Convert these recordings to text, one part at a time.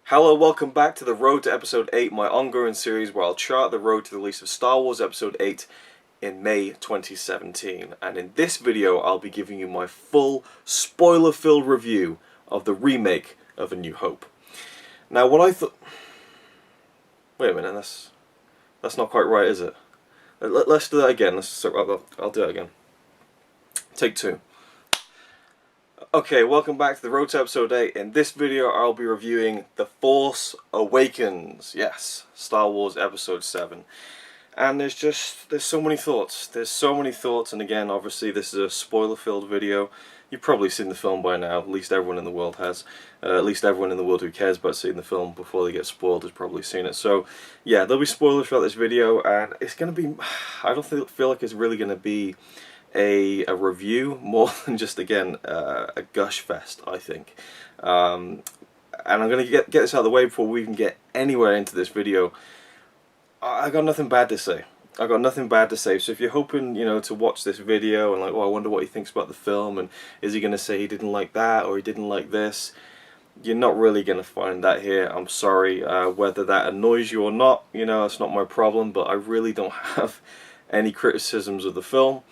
Hello, welcome back to the Road to Episode 8, my ongoing series where I'll chart the road to the release of Star Wars Episode 8 in May 2017. And in this video, I'll be giving you my full, spoiler-filled review of the remake of A New Hope. Now, what I thought... Wait a minute, that's not quite right, is it? Let's do that again. I'll do it again. Take two. Okay, welcome back to the Road to Episode 8. In this video, I'll be reviewing The Force Awakens. Yes, Star Wars Episode 7. And there's so many thoughts. And again, obviously, this is a spoiler-filled video. You've probably seen the film by now. At least everyone in the world has. At least everyone in the world who cares about seeing the film before they get spoiled has probably seen it. So, yeah, there'll be spoilers throughout this video, and it's going to be... I don't feel like it's really going to be a review more than just, again, a gush fest, I think. And I'm going to get this out of the way before we even get anywhere into this video. I got nothing bad to say. So if you're hoping, to watch this video and like, oh, I wonder what he thinks about the film, and is he going to say he didn't like that or he didn't like this, you're not really going to find that here. I'm sorry. Whether that annoys you or not, it's not my problem, but I really don't have any criticisms of the film.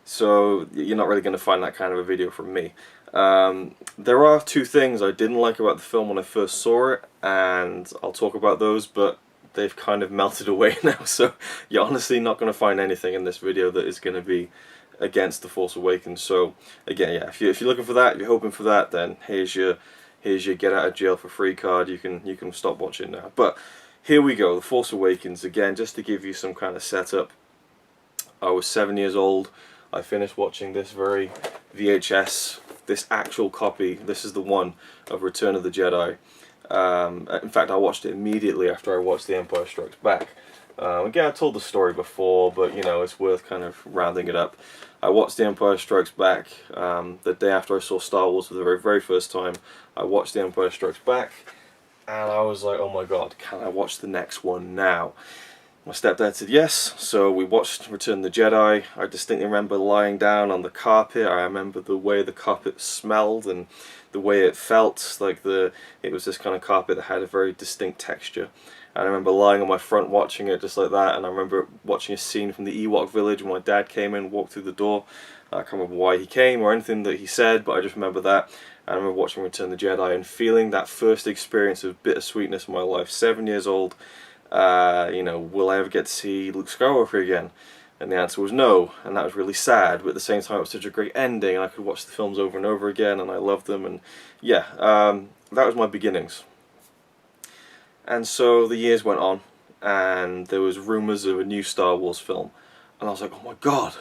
So you're not really going to find that kind of a video from me. There are two things I didn't like about the film when I first saw it, and I'll talk about those, but they've kind of melted away now, so you're honestly not going to find anything in this video that is going to be against The Force Awakens. So again, yeah, if you're looking for that, if you're hoping for that, then here's your get out of jail for free card. You can stop watching now. But here we go, The Force Awakens. Again, just to give you some kind of setup, I was 7 years old. I finished watching this very VHS, this actual copy. This is the one of Return of the Jedi. In fact, I watched it immediately after I watched The Empire Strikes Back. Again, I've told the story before, but it's worth kind of rounding it up. I watched The Empire Strikes Back the day after I saw Star Wars for the very first time. I watched The Empire Strikes Back, and I was like, oh my god, can I watch the next one now? My stepdad said yes, so we watched Return of the Jedi. I distinctly remember lying down on the carpet. I remember the way the carpet smelled and the way it felt. It was this kind of carpet that had a very distinct texture. And I remember lying on my front watching it just like that, and I remember watching a scene from the Ewok village when my dad came in, walked through the door. I can't remember why he came or anything that he said, but I just remember that. And I remember watching Return of the Jedi and feeling that first experience of bittersweetness in my life. 7 years old. Will I ever get to see Luke Skywalker again? And the answer was no, and that was really sad, but at the same time it was such a great ending, and I could watch the films over and over again, and I loved them, and yeah, that was my beginnings. And so the years went on, and there was rumours of a new Star Wars film, and I was like, oh my god,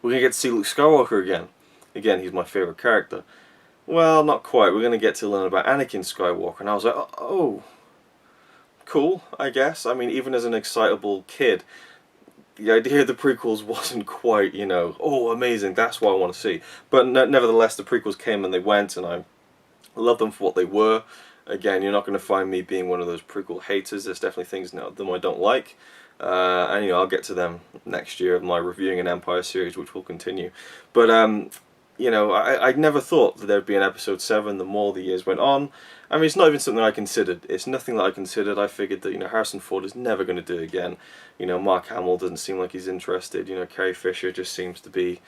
we're going to get to see Luke Skywalker again. Again, he's my favourite character. Well, not quite, we're going to get to learn about Anakin Skywalker, and I was like, oh, cool, I guess. I mean, even as an excitable kid, the idea of the prequels wasn't quite, oh, amazing, that's what I want to see. But nevertheless, the prequels came and they went, and I love them for what they were. Again, you're not going to find me being one of those prequel haters. There's definitely things in them I don't like. And, I'll get to them next year of my reviewing an Empire series, which will continue. But, I never thought that there'd be an episode 7 the more the years went on. I mean, it's not even something I considered. It's nothing that I considered. I figured that, Harrison Ford is never going to do it again. Mark Hamill doesn't seem like he's interested. Carrie Fisher just seems to be,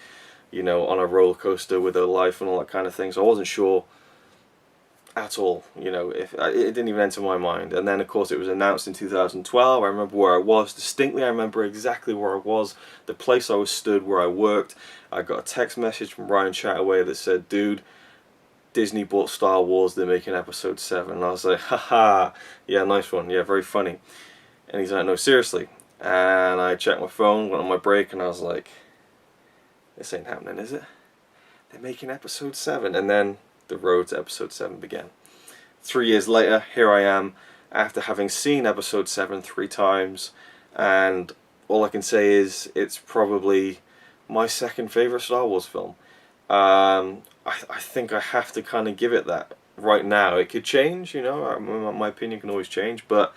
on a roller coaster with her life and all that kind of thing. So I wasn't sure at all, if it didn't even enter my mind. And then, of course, it was announced in 2012. I remember where I was distinctly. I remember exactly where I was, the place I was stood, where I worked. I got a text message from Ryan Chataway that said, dude, Disney bought Star Wars, they're making episode 7. And I was like, haha, yeah, nice one, yeah, very funny. And he's like, no, seriously. And I checked my phone, went on my break, and I was like, this ain't happening, is it? They're making episode 7. And then the road to episode 7 began. 3 years later, here I am, after having seen episode 7 3 times, and all I can say is it's probably my second favourite Star Wars film. I think I have to kind of give it that right now. It could change, my opinion can always change, but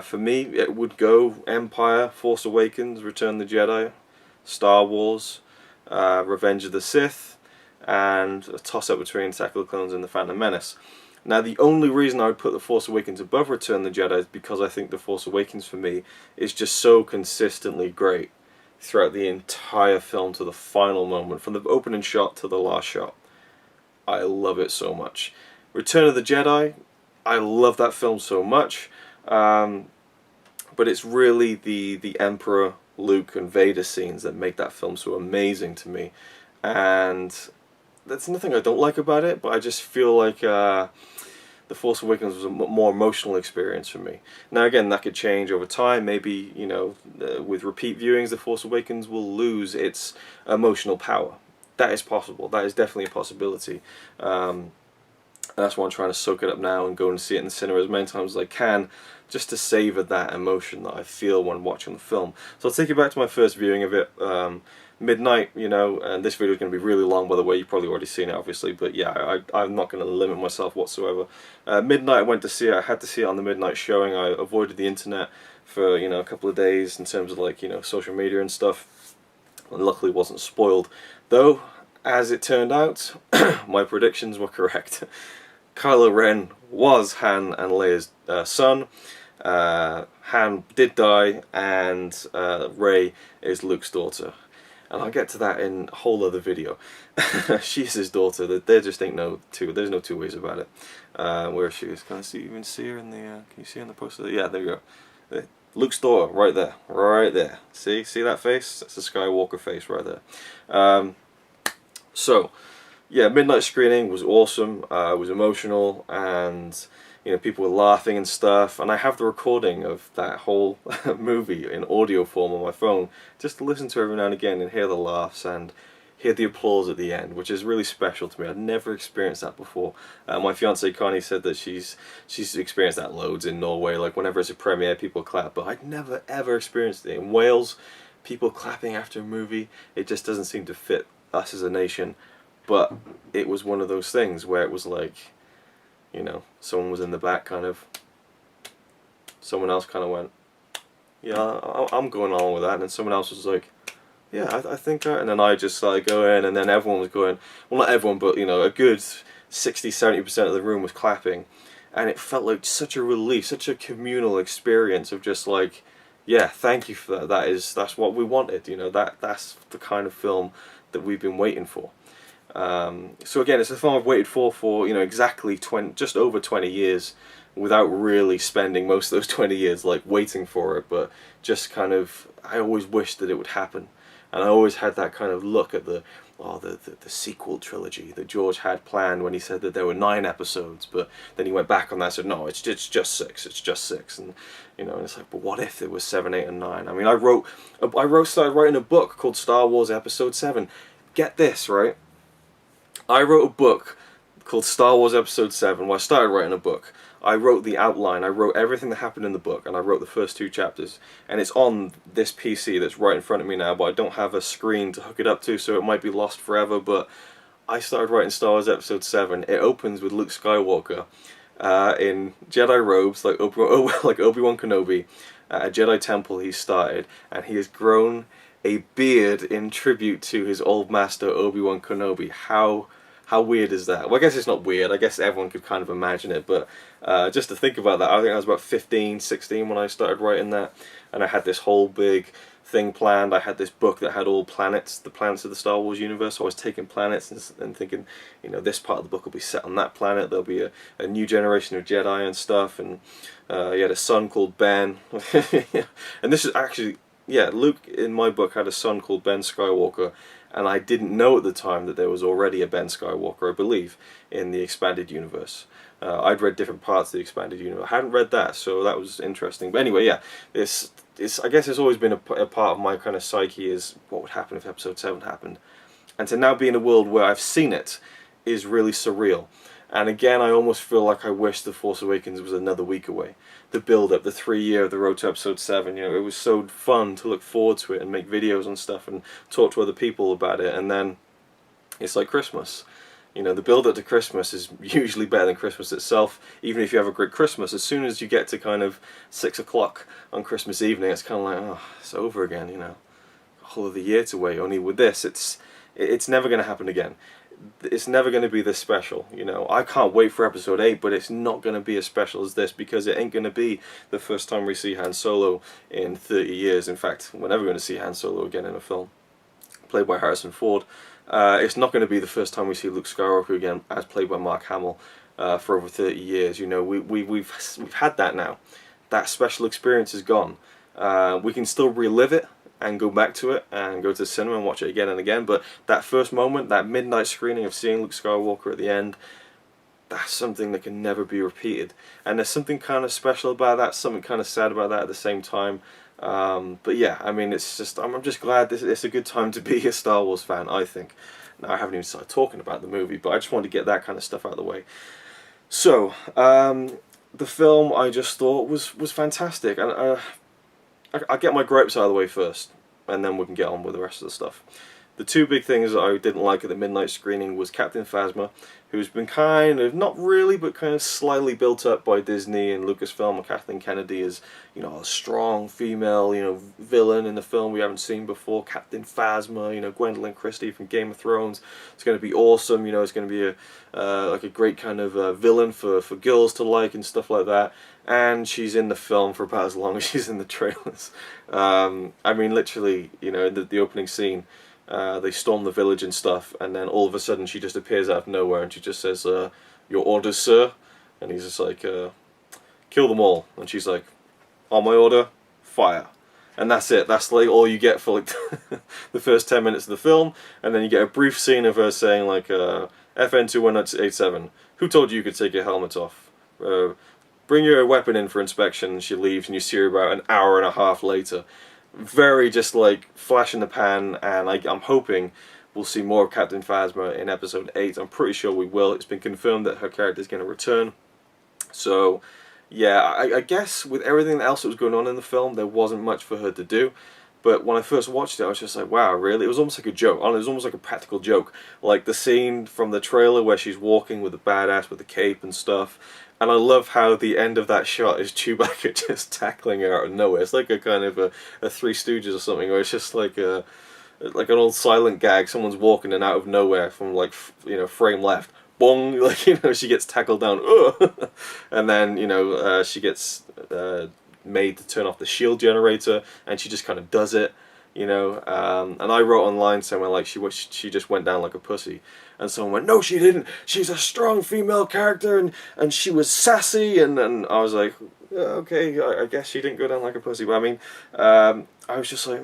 for me it would go Empire, Force Awakens, Return of the Jedi, Star Wars, Revenge of the Sith, and a toss-up between Attack of the Clones and The Phantom Menace. Now, the only reason I would put The Force Awakens above Return of the Jedi is because I think The Force Awakens, for me, is just so consistently great throughout the entire film to the final moment, from the opening shot to the last shot. I love it so much. Return of the Jedi, I love that film so much, but it's really the Emperor, Luke, and Vader scenes that make that film so amazing to me. And that's nothing I don't like about it, but I just feel like The Force Awakens was a more emotional experience for me. Now again, that could change over time. Maybe, you know, with repeat viewings, The Force Awakens will lose its emotional power. That is possible. That is definitely a possibility. And that's why I'm trying to soak it up now and go and see it in the cinema as many times as I can, just to savour that emotion that I feel when watching the film. So I'll take you back to my first viewing of it. Midnight, you know, and this video is going to be really long, by the way. You've probably already seen it, obviously, but yeah, I'm not going to limit myself whatsoever. Midnight, I went to see it. I had to see it on the midnight showing. I avoided the internet for, you know, a couple of days in terms of, like, you know, social media and stuff, and luckily wasn't spoiled. Though, as it turned out, my predictions were correct. Kylo Ren was Han and Leia's son. Han did die, and Rey is Luke's daughter. And I'll get to that in a whole other video. She's his daughter. There just ain't there's no two ways about it. Where she is? Can I even see her in the? Can you see her in the poster? Yeah, there you go. Luke's daughter, right there, right there. See that face? That's the Skywalker face right there. So, yeah, midnight screening was awesome. It was emotional, and you know, people were laughing and stuff, and I have the recording of that whole movie in audio form on my phone, just to listen to every now and again and hear the laughs and hear the applause at the end, which is really special to me. I'd never experienced that before. My fiancée Connie said that she's experienced that loads in Norway, like whenever it's a premiere people clap, but I'd never ever experienced it. In Wales, people clapping after a movie, it just doesn't seem to fit us as a nation, but it was one of those things where it was like, you know, someone was in the back kind of, someone else kind of went, yeah, I'm going along with that, and then someone else was like, yeah, I think that, and then I just started going, and then everyone was going, well, not everyone, but, you know, a good 60-70% of the room was clapping, and it felt like such a relief, such a communal experience of just like, yeah, thank you for that, that's what we wanted, you know, that's the kind of film that we've been waiting for. So again, it's a film I've waited for, you know, exactly just over 20 years, without really spending most of those 20 years like waiting for it, but just kind of, I always wished that it would happen, and I always had that kind of look at the sequel trilogy that George had planned when he said that there were 9 episodes, but then he went back on that and said, no, it's just 6, and you know, and it's like, but what if it was 7, 8, and 9? I mean, I started writing a book called Star Wars Episode 7. Get this, right? I wrote a book called Star Wars Episode 7. Well, I started writing a book. I wrote the outline, I wrote everything that happened in the book, and I wrote the first 2 chapters. And it's on this PC that's right in front of me now, but I don't have a screen to hook it up to, so it might be lost forever, but I started writing Star Wars Episode 7. It opens with Luke Skywalker in Jedi robes, like Obi-Wan Kenobi, at a Jedi temple he started, and he has grown a beard in tribute to his old master Obi-Wan Kenobi. How weird is that? Well, I guess it's not weird. I guess everyone could kind of imagine it, but just to think about that, I think I was about 15, 16 when I started writing that, and I had this whole big thing planned. I had this book that had all planets, the planets of the Star Wars universe, so I was taking planets and thinking, you know, this part of the book will be set on that planet, there'll be a new generation of Jedi and stuff, and he had a son called Ben, and this is actually, yeah, Luke in my book had a son called Ben Skywalker, and I didn't know at the time that there was already a Ben Skywalker, I believe, in the expanded universe. I'd read different parts of the expanded universe. I hadn't read that, so that was interesting. But anyway, yeah, I guess it's always been a part of my kind of psyche is what would happen if Episode 7 happened. And to now be in a world where I've seen it is really surreal. And again, I almost feel like I wish The Force Awakens was another week away. The build-up, the 3-year of the road to Episode 7, you know, it was so fun to look forward to it and make videos and stuff and talk to other people about it, and then it's like Christmas. You know, the build-up to Christmas is usually better than Christmas itself, even if you have a great Christmas. As soon as you get to kind of 6 o'clock on Christmas evening, it's kind of like, oh, it's over again, you know. A whole of the year to wait, only with this, it's never going to happen again. it's never going to be this special. You know, I can't wait for episode 8, but it's not going to be as special as this, because it ain't going to be the first time we see Han Solo in 30 years. In fact, we're never going to see Han Solo again in a film, played by Harrison Ford. It's not going to be the first time we see Luke Skywalker again, as played by Mark Hamill, for over 30 years. You know, we've had that now. That special experience is gone. We can still relive it and go back to it and go to the cinema and watch it again and again, but that first moment, that midnight screening of seeing Luke Skywalker at the end, that's something that can never be repeated. And there's something kind of special about that, something kind of sad about that at the same time. But yeah, I mean, it's just, I'm just glad it's a good time to be a Star Wars fan, I think. Now, I haven't even started talking about the movie, but I just wanted to get that kind of stuff out of the way. So, the film, I just thought was fantastic, and I'll get my gripes out of the way first, and then we can get on with the rest of the stuff. The two big things that I didn't like at the midnight screening was Captain Phasma, who's been kind of, not really, but kind of slightly built up by Disney and Lucasfilm, and Kathleen Kennedy is, you know, a strong female, you know, villain in the film we haven't seen before. Captain Phasma, you know, Gwendolyn Christie from Game of Thrones. It's going to be awesome, you know, it's going to be like a great kind of villain for girls to like and stuff like that. And she's in the film for about as long as she's in the trailers. I mean, literally, you know, in the opening scene, they storm the village and stuff, and then all of a sudden she just appears out of nowhere and she just says, "Your orders, sir?" And he's just like, "Kill them all." And she's like, "On my order, fire." And that's it. That's like all you get for like the first 10 minutes of the film, and then you get a brief scene of her saying like, "FN2187, who told you could take your helmet off? Bring your weapon in for inspection." And she leaves, and you see her about an hour and a half later. Very just like flash in the pan, and I'm hoping we'll see more of Captain Phasma in episode 8. I'm pretty sure we will. It's been confirmed that her character is going to return. So yeah, I guess with everything else that was going on in the film, there wasn't much for her to do. But when I first watched it, I was just like, wow, really? It was almost like a joke. It was almost like a practical joke. Like the scene from the trailer where she's walking with the badass with the cape and stuff. And I love how the end of that shot is Chewbacca just tackling her out of nowhere. It's like a kind of a Three Stooges or something, where it's just like an old silent gag. Someone's walking and out of nowhere from like, you know, frame left. Bong, like, you know, she gets tackled down. And then, you know, she gets made to turn off the shield generator, and she just kind of does it, you know. And I wrote online somewhere like she just went down like a pussy, and someone went, "No, she didn't. She's a strong female character, and she was sassy." And I was like, yeah, okay, I guess she didn't go down like a pussy. But I mean, I was just like,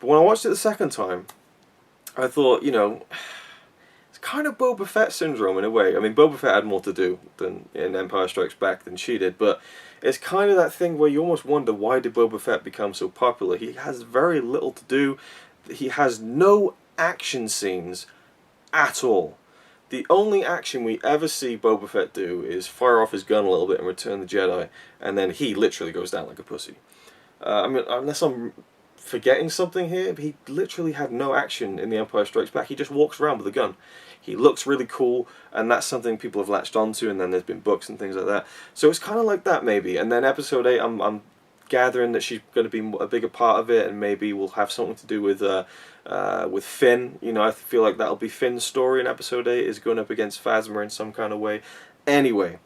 But when I watched it the second time, I thought, you know, it's kind of Boba Fett syndrome in a way. I mean, Boba Fett had more to do than in Empire Strikes Back than she did, but it's kind of that thing where you almost wonder, why did Boba Fett become so popular? He has very little to do. He has no action scenes at all. The only action we ever see Boba Fett do is fire off his gun a little bit and return the Jedi, and then he literally goes down like a pussy. I mean, unless I'm forgetting something here, he literally had no action in The Empire Strikes Back. He just walks around with a gun. He looks really cool, and that's something people have latched onto, and then there's been books and things like that. So it's kind of like that, maybe. And then episode 8, I'm gathering that she's going to be a bigger part of it, and maybe we'll have something to do with Finn. You know, I feel like that'll be Finn's story in episode 8, is going up against Phasma in some kind of way. Anyway,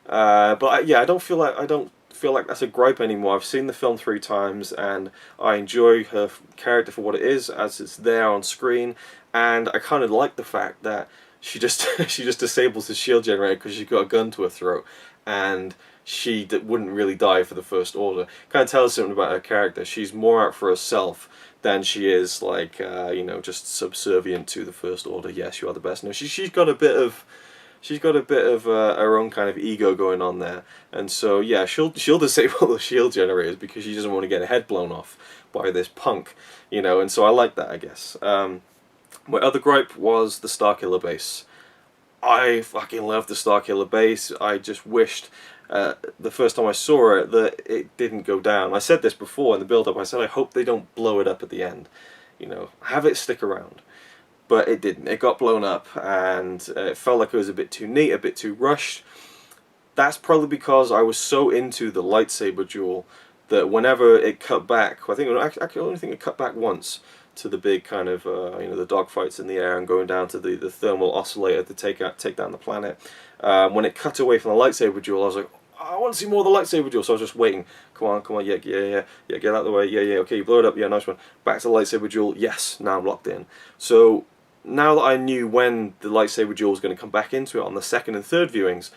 yeah, I don't feel like that's a gripe anymore. I've seen the film 3 times, and I enjoy her character for what it is, as it's there on screen. And I kind of like the fact that she just disables the shield generator because she's got a gun to her throat, and she wouldn't really die for the First Order. Kind of tells something about her character. She's more out for herself than she is like you know, just subservient to the First Order. Yes, you are the best. No, she's got a bit of her own kind of ego going on there, and so yeah, she'll disable the shield generators because she doesn't want to get her head blown off by this punk, you know. And so I like that, I guess. My other gripe was the Starkiller base. I fucking love the Starkiller base. I just wished the first time I saw it that it didn't go down. I said this before in the build-up. I said I hope they don't blow it up at the end. You know, have it stick around. But it didn't. It got blown up, and it felt like it was a bit too neat, a bit too rushed. That's probably because I was so into the lightsaber duel that whenever it cut back, I only think it cut back once. to the big kind of the dogfights in the air and going down to the thermal oscillator to take down the planet. When it cut away from the lightsaber duel, I was like, I want to see more of the lightsaber duel, so I was just waiting. Come on, yeah, get out of the way, yeah, okay, you blow it up, yeah, nice one. Back to the lightsaber duel, yes, now I'm locked in. So now that I knew when the lightsaber duel was going to come back into it on the second and third viewings,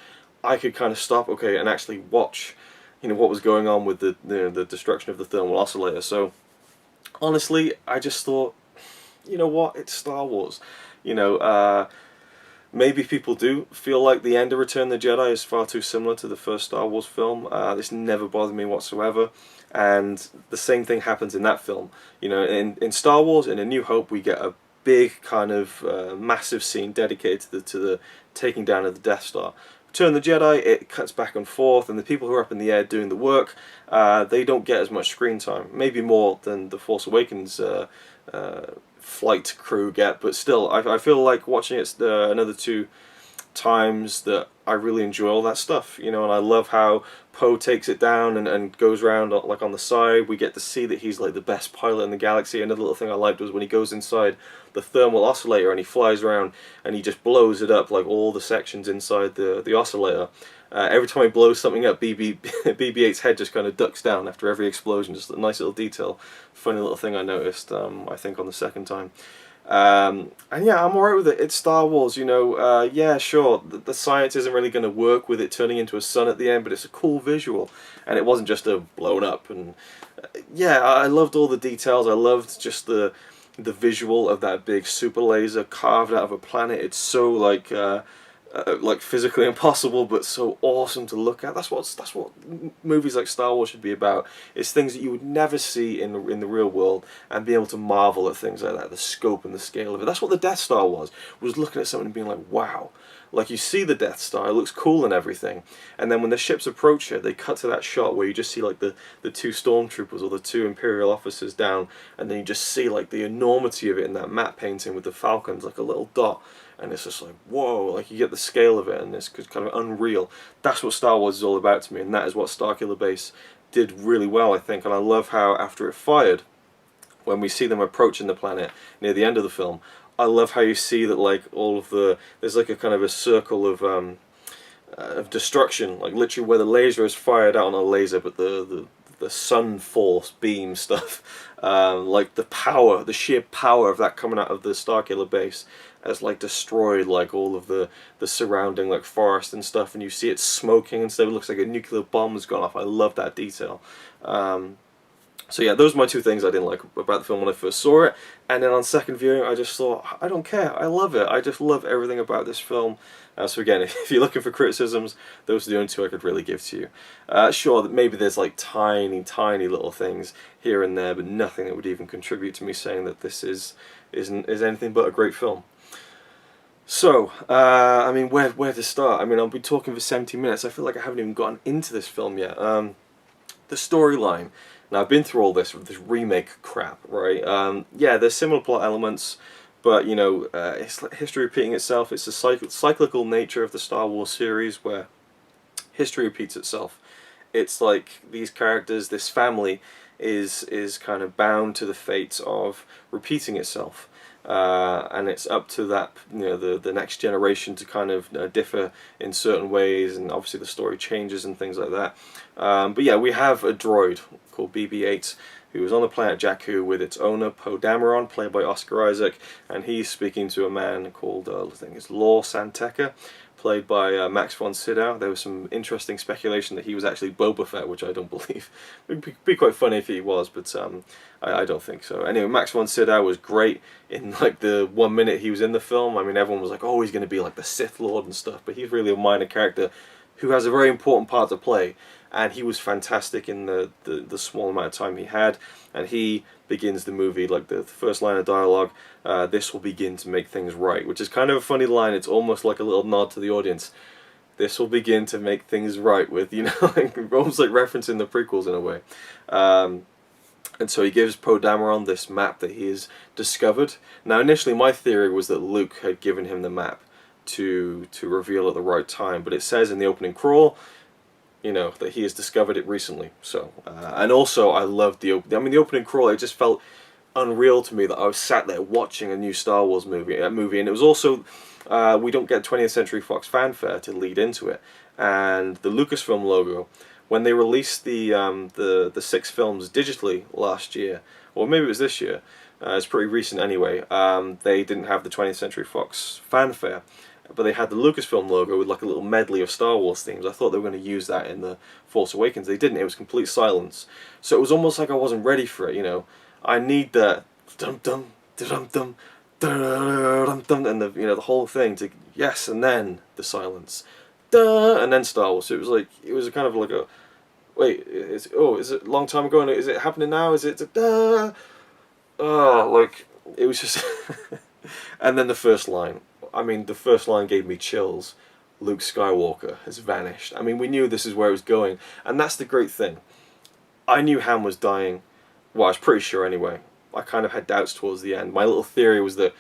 I could kind of stop, okay, and actually watch, what was going on with the destruction of the thermal oscillator. So honestly, I just thought, you know what, it's Star Wars. Maybe people do feel like the end of Return of the Jedi is far too similar to the first Star Wars film. This never bothered me whatsoever, and the same thing happens in that film. In Star Wars, in A New Hope, we get a big kind of massive scene dedicated to the taking down of the Death Star. Return of the Jedi, it cuts back and forth, and the people who are up in the air doing the work, they don't get as much screen time. Maybe more than the Force Awakens flight crew get, but still, I feel like watching it another 2 times that I really enjoy all that stuff, and I love how Poe takes it down and goes around like on the side. We get to see that he's like the best pilot in the galaxy. Another little thing I liked was when he goes inside the thermal oscillator and he flies around and he just blows it up, like all the sections inside the oscillator. Every time he blows something up, BB-8's head just kind of ducks down after every explosion. Just a nice little detail, funny little thing I noticed, I think on the second time. And yeah, I'm alright with it. It's Star Wars, yeah, sure, the science isn't really going to work with it turning into a sun at the end, but it's a cool visual, and it wasn't just a blown up, and yeah, I loved all the details. I loved just the visual of that big super laser carved out of a planet. It's so like physically impossible, but so awesome to look at. That's what movies like Star Wars should be about. It's things that you would never see in the real world, and be able to marvel at things like that, the scope and the scale of it. That's what the Death Star was looking at something and being like, wow. Like, you see the Death Star, it looks cool and everything, and then when the ships approach it, they cut to that shot where you just see like the 2 stormtroopers or the 2 Imperial officers down, and then you just see like the enormity of it in that matte painting with the Falcons like a little dot. And it's just like, whoa, like you get the scale of it, and it's kind of unreal. That's what Star Wars is all about to me, and that is what Starkiller Base did really well, I think. And I love how after it fired, when we see them approaching the planet near the end of the film, I love how you see that like all of there's like a kind of a circle of destruction, like literally where the laser is fired out on a laser, but the sun force beam stuff, like the sheer power of that coming out of the Starkiller Base has like destroyed like all of the surrounding like forest and stuff, and you see it smoking and stuff. It looks like a nuclear bomb has gone off. I love that detail. So yeah, those are my 2 things I didn't like about the film when I first saw it, and then on second viewing I just thought, I don't care, I love it. I just love everything about this film. So again, if you're looking for criticisms, those are the only 2 I could really give to you. Sure, maybe there's like tiny little things here and there, but nothing that would even contribute to me saying that this is anything but a great film. So, I mean, where to start? I mean, I'll be talking for 70 minutes. I feel like I haven't even gotten into this film yet. The storyline. Now, I've been through all this remake crap, right? Yeah, there's similar plot elements, but, it's like history repeating itself. It's the cyclical nature of the Star Wars series, where history repeats itself. It's like these characters, this family, is kind of bound to the fate of repeating itself. And it's up to that, the next generation to kind of differ in certain ways, and obviously the story changes and things like that. But yeah, we have a droid called BB-8 who is on the planet Jakku with its owner, Poe Dameron, played by Oscar Isaac, and he's speaking to a man called, I think it's Lor San Tekka, played by Max von Sydow. There was some interesting speculation that he was actually Boba Fett, which I don't believe. It'd be quite funny if he was, but I don't think so. Anyway, Max von Sydow was great in like the 1 minute he was in the film. I mean, everyone was like, oh, he's going to be like the Sith Lord and stuff, but he's really a minor character who has a very important part to play, and he was fantastic in the small amount of time he had, and he begins the movie, like the first line of dialogue, this will begin to make things right, which is kind of a funny line. It's almost like a little nod to the audience. This will begin to make things right, with, like, almost like referencing the prequels in a way. And so he gives Poe Dameron this map that he has discovered. Now, initially my theory was that Luke had given him the map to reveal at the right time, but it says in the opening crawl, that he has discovered it recently. So, and also I loved the opening crawl. It just felt unreal to me that I was sat there watching a new Star Wars movie, and it was also we don't get 20th Century Fox fanfare to lead into it, and the Lucasfilm logo, when they released the 6 films digitally last year, or maybe it was this year, it's pretty recent anyway. They didn't have the 20th Century Fox fanfare, but they had the Lucasfilm logo with like a little medley of Star Wars themes. I thought they were going to use that in the Force Awakens. They didn't. It was complete silence. So it was almost like I wasn't ready for it. You know, I need the dum dum dum dum dum dum, and the whole thing to yes, and then the silence, duh, and then Star Wars. So it was like it was kind of like a wait. Is it a long time ago? And is it happening now? Is it duh? Oh, like it was just, and then the first line. I mean, the first line gave me chills. Luke Skywalker has vanished. I mean, we knew this is where it was going, and that's the great thing. I knew Han was dying. Well, I was pretty sure anyway. I kind of had doubts towards the end. My little theory was that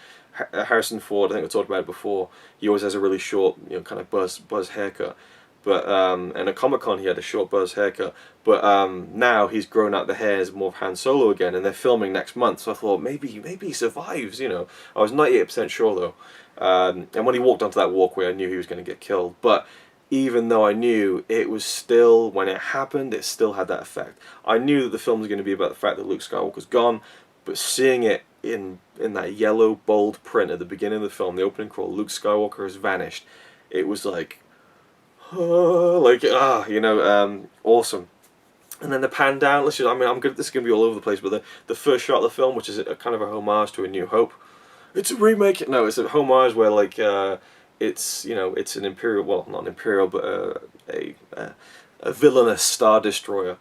Harrison Ford, I think I talked about it before, he always has a really short, kind of buzz haircut. But and at Comic-Con he had a short buzz haircut. But now he's grown out the hairs more of Han Solo again, and they're filming next month. So I thought maybe he survives. I was 98% sure though. And when he walked onto that walkway, I knew he was going to get killed. But even though I knew, it was still, when it happened, it still had that effect. I knew that the film was going to be about the fact that Luke Skywalker's gone, but seeing it in that yellow bold print at the beginning of the film, the opening crawl, Luke Skywalker has vanished. It was like, awesome. And then the pan down. This is going to be all over the place, but the first shot of the film, which is a kind of a homage to A New Hope. It's a remake. No, it's a homage where it's it's an Imperial, well, not an Imperial, but a villainous Star Destroyer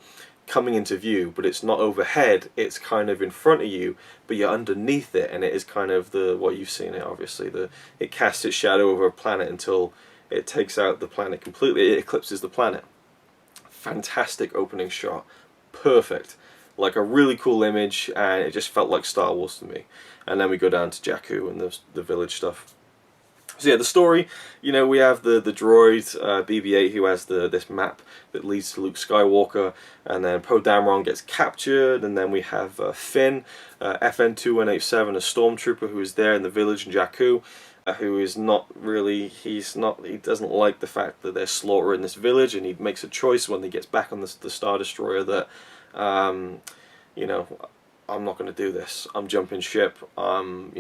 coming into view, but it's not overhead. It's kind of in front of you, but you're underneath it, and it is kind of what you've seen it. Obviously, it casts its shadow over a planet until it takes out the planet completely. It eclipses the planet. Fantastic opening shot, perfect. Like a really cool image, and it just felt like Star Wars to me. And then we go down to Jakku and the village stuff. So yeah, the story, we have the droid BB-8 who has this map that leads to Luke Skywalker, and then Poe Dameron gets captured, and then we have Finn, FN-2187, a stormtrooper who is there in the village in Jakku, who is not really, he doesn't like the fact that they're slaughtering this village, and he makes a choice when he gets back on the Star Destroyer that, I'm not going to do this. I'm jumping ship. I'm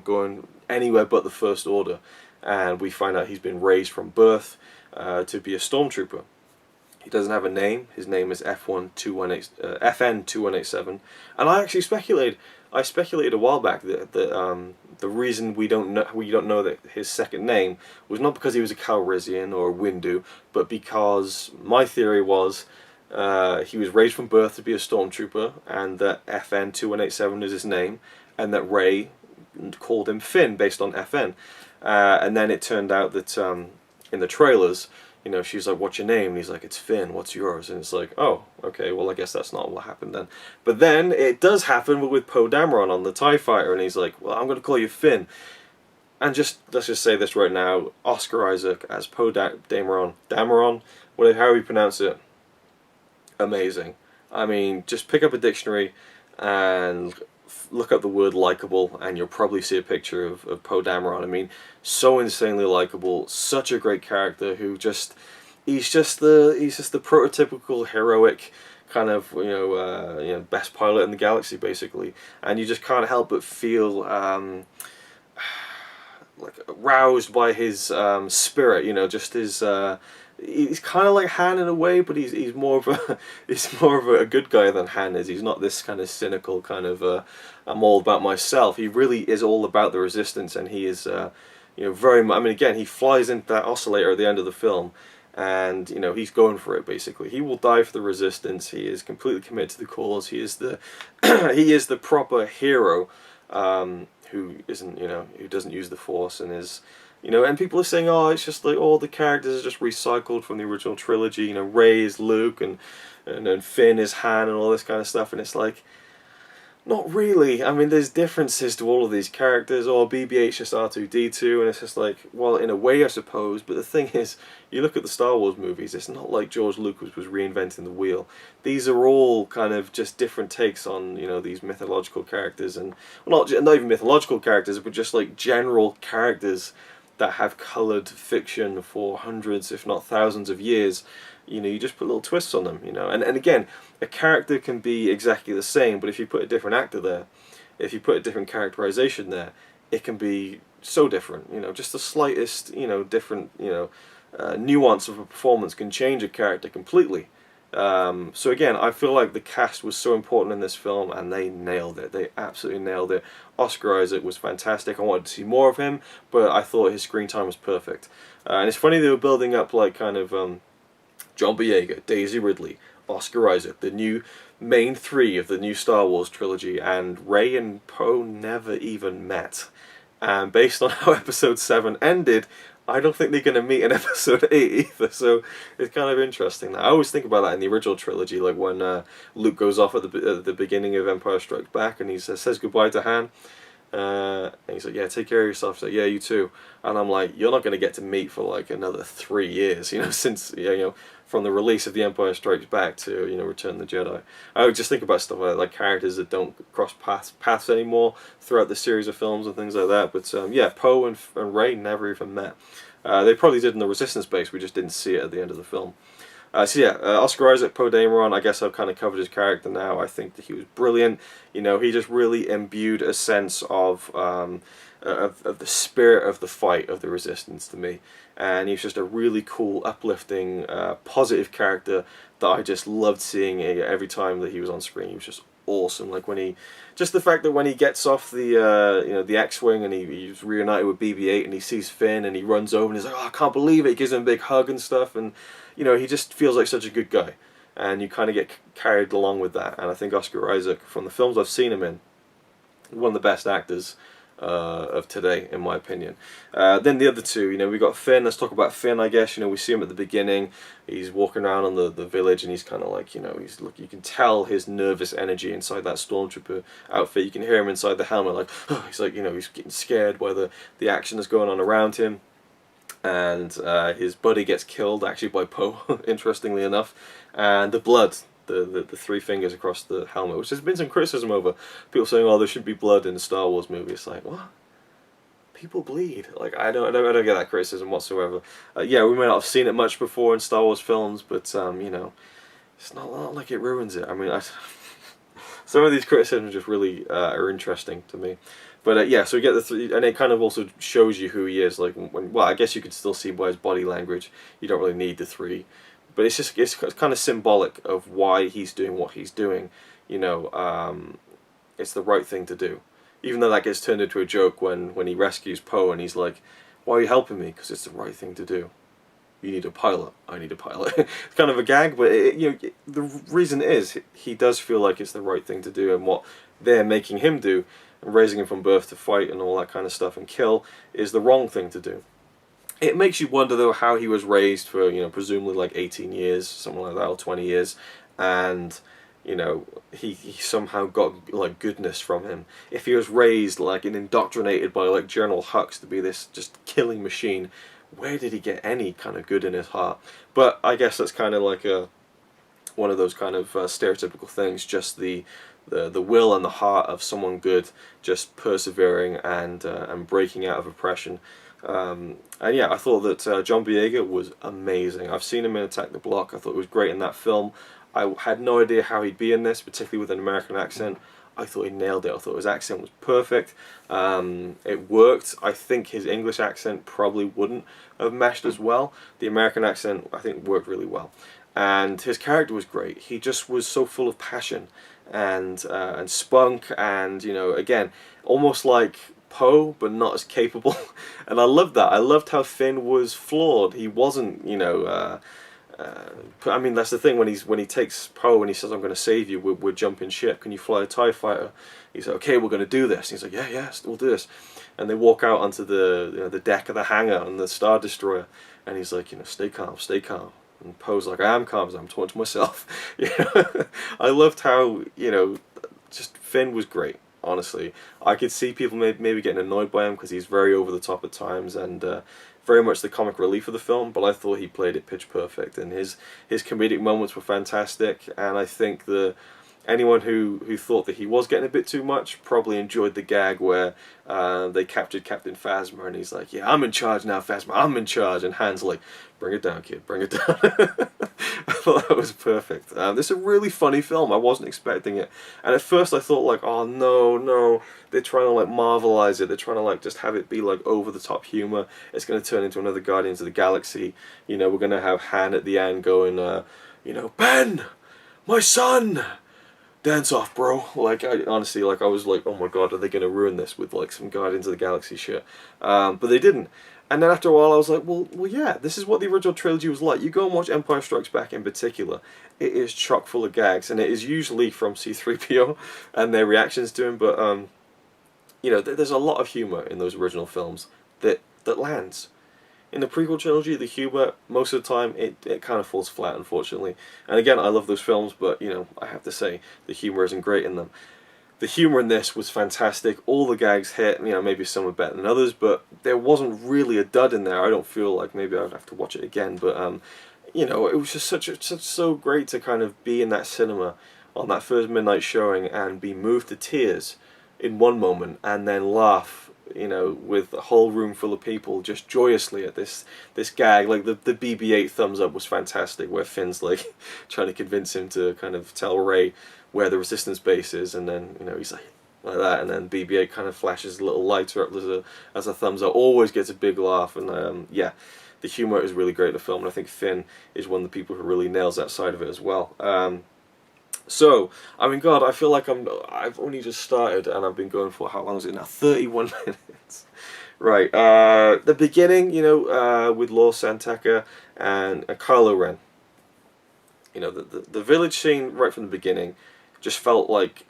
going anywhere but the First Order. And we find out he's been raised from birth to be a stormtrooper. He doesn't have a name. His name is FN-2187. And I actually speculated a while back that the reason we don't know that his second name was not because he was a Calrissian or a Windu, but because my theory was he was raised from birth to be a stormtrooper, and that FN-2187 is his name, and that Rey called him Finn based on FN. And then it turned out that in the trailers, she's like, "What's your name?" And he's like, "It's Finn. What's yours?" And it's like, "Oh, okay. Well, I guess that's not what happened then." But then it does happen with Poe Dameron on the TIE Fighter, and he's like, "Well, I'm going to call you Finn." And let's just say this right now: Oscar Isaac as Poe Dameron, whatever, how you pronounce it. Amazing. I mean, just pick up a dictionary and look up the word likable, and you'll probably see a picture of Poe Dameron. I mean, so insanely likable, such a great character who he's just the prototypical heroic kind of best pilot in the galaxy basically, and you just can't help but feel like roused by his spirit. Just his. He's kind of like Han in a way, but he's more of a good guy than Han is. He's not this kind of cynical kind of I'm all about myself. He really is all about the Resistance, and he is very much. I mean, again, he flies into that oscillator at the end of the film, and he's going for it basically. He will die for the Resistance. He is completely committed to the cause. He is the he is the proper hero who isn't who doesn't use the Force and is. And people are saying, oh, it's just like all the characters are just recycled from the original trilogy. Rey is Luke, and Finn is Han, and all this kind of stuff. And it's like, Not really. I mean, there's differences to all of these characters. Or BB-8's just R2-D2, and it's just like, well, in a way, I suppose. But the thing is, you look at the Star Wars movies. It's not like George Lucas was reinventing the wheel. These are all kind of just different takes on, you know, these mythological characters, and well, not even mythological characters, but just like general characters that have coloured fiction for hundreds, if not thousands, of years. You know, you just put little twists on them, you know. And again, a character can be exactly the same, but if you put a different actor there, if you put a different characterization there, it can be so different, you know. Just the slightest, you know, different, you know, nuance of a performance can change a character completely. So again, I feel like the cast was so important in this film, and they nailed it. They absolutely nailed it. Oscar Isaac was fantastic. I wanted to see more of him, but I thought his screen time was perfect. And it's funny they were building up like kind of John Boyega, Daisy Ridley, Oscar Isaac, the new main three of the new Star Wars trilogy, and Rey and Poe never even met. And based on how Episode 7 ended, I don't think they're going to meet in Episode 8 either, so it's kind of interesting. I always think about that in the original trilogy, like when Luke goes off at the beginning of Empire Strikes Back, and he says goodbye to Han, and he's like, yeah, take care of yourself. He's like, yeah, you too. And I'm like, you're not going to get to meet for like another 3 years, you know, since, you know, from the release of The Empire Strikes Back to, you know, Return of the Jedi. I would just think about stuff like characters that don't cross paths anymore throughout the series of films and things like that. But yeah, Poe and Rey never even met. They probably did in the Resistance base, we just didn't see it at the end of the film. So yeah, Oscar Isaac, Poe Dameron, I guess I've kind of covered his character now. I think that he was brilliant. You know, he just really imbued a sense of the spirit of the fight of the Resistance to me. And he was just a really cool, uplifting, positive character that I just loved seeing every time that he was on screen. He was just awesome. Like when he, just the fact that when he gets off the you know, the X-wing, and he's reunited with BB-8, and he sees Finn, and he runs over and he's like, oh, I can't believe it. He gives him a big hug and stuff, and you know, he just feels like such a good guy, and you kind of get carried along with that. And I think Oscar Isaac, from the films I've seen him in, one of the best actors of today, in my opinion. Then the other two, you know, we got Finn. Let's talk about Finn, I guess. You know, we see him at the beginning. He's walking around on the village, and he's kind of like, you know, you can tell his nervous energy inside that stormtrooper outfit. You can hear him inside the helmet, like, oh, he's like, you know, he's getting scared by the action that's going on around him. And his buddy gets killed, actually, by Poe, interestingly enough. And the blood, the three fingers across the helmet, which there's been some criticism over. People saying, oh, there should be blood in a Star Wars movie. It's like, what? People bleed. Like, I don't get that criticism whatsoever. Yeah, we may not have seen it much before in Star Wars films, but, you know, it's not like it ruins it. I mean, some of these criticisms just really are interesting to me. But yeah, so we get the three, and it kind of also shows you who he is. Like, well, I guess you could still see by his body language. You don't really need the three, but it's kind of symbolic of why he's doing what he's doing. You know, it's the right thing to do, even though that gets turned into a joke when he rescues Poe, and he's like, "Why are you helping me? Because it's the right thing to do. You need a pilot. I need a pilot." It's kind of a gag, but you know, the reason is he does feel like it's the right thing to do, and what they're making him do, and raising him from birth to fight and all that kind of stuff and kill, is the wrong thing to do. It makes you wonder though how he was raised for, you know, presumably like 18 years, something like that, or 20 years, and you know, he somehow got like goodness from him. If he was raised like and indoctrinated by like General Hux to be this just killing machine, where did he get any kind of good in his heart? But I guess that's kind of like one of those kind of stereotypical things, just the will and the heart of someone good, just persevering and breaking out of oppression. And yeah, I thought that John Boyega was amazing. I've seen him in Attack the Block. I thought it was great in that film. I had no idea how he'd be in this, particularly with an American accent. I thought he nailed it. I thought his accent was perfect. It worked. I think his English accent probably wouldn't have meshed as well. The American accent, I think, worked really well. And his character was great. He just was so full of passion and spunk, and, you know, again, almost like Poe, but not as capable. And I loved that. I loved how Finn was flawed. He wasn't, you know, I mean, that's the thing, when he takes Poe and he says, I'm going to save you, we're jumping ship, can you fly a TIE fighter? He's like, okay, we're going to do this. And he's like, yeah, we'll do this. And they walk out onto the deck of the hangar on the Star Destroyer, and he's like, you know, stay calm, stay calm. And Poe's like, I am calm, I'm talking to myself. You know? I loved how, you know, just Finn was great. Honestly, I could see people maybe getting annoyed by him because he's very over the top at times and very much the comic relief of the film. But I thought he played it pitch perfect, and his comedic moments were fantastic. And I think anyone who thought that he was getting a bit too much probably enjoyed the gag where they captured Captain Phasma and he's like, "Yeah, I'm in charge now, Phasma, I'm in charge," and Han's like, "Bring it down, kid, bring it down." I thought that was perfect. This is a really funny film. I wasn't expecting it, and at first I thought like, "Oh no, they're trying to like Marvelize it. They're trying to like just have it be like over the top humor. It's going to turn into another Guardians of the Galaxy. You know, we're going to have Han at the end going, Ben, my son, dance off, bro." Like, honestly, like, I was like, oh my god, are they going to ruin this with like some Guardians of the Galaxy shit? But they didn't. And then after a while I was like, well, yeah, this is what the original trilogy was like. You go and watch Empire Strikes Back in particular. It is chock full of gags, and it is usually from C-3PO and their reactions to him, but, there's a lot of humour in those original films that lands. In the prequel trilogy, the humour, most of the time, it kind of falls flat, unfortunately. And again, I love those films, but, I have to say, the humour isn't great in them. The humour in this was fantastic. All the gags hit, maybe some were better than others, but there wasn't really a dud in there. I don't feel like maybe I'd have to watch it again, but, it was just so great to kind of be in that cinema on that first midnight showing and be moved to tears in one moment and then laugh, with a whole room full of people just joyously at this gag. Like the BB-8 thumbs up was fantastic, where Finn's like trying to convince him to kind of tell Rey where the resistance base is, and then he's like that, and then BB-8 kind of flashes a little lighter up as a thumbs up. Always gets a big laugh, and yeah, the humour is really great in the film, and I think Finn is one of the people who really nails that side of it as well. So, I mean, God, I feel like I've only just started, and I've been going for, how long is it now? 31 minutes. Right, the beginning, with Lord Santeca and Kylo Ren. The village scene right from the beginning just felt like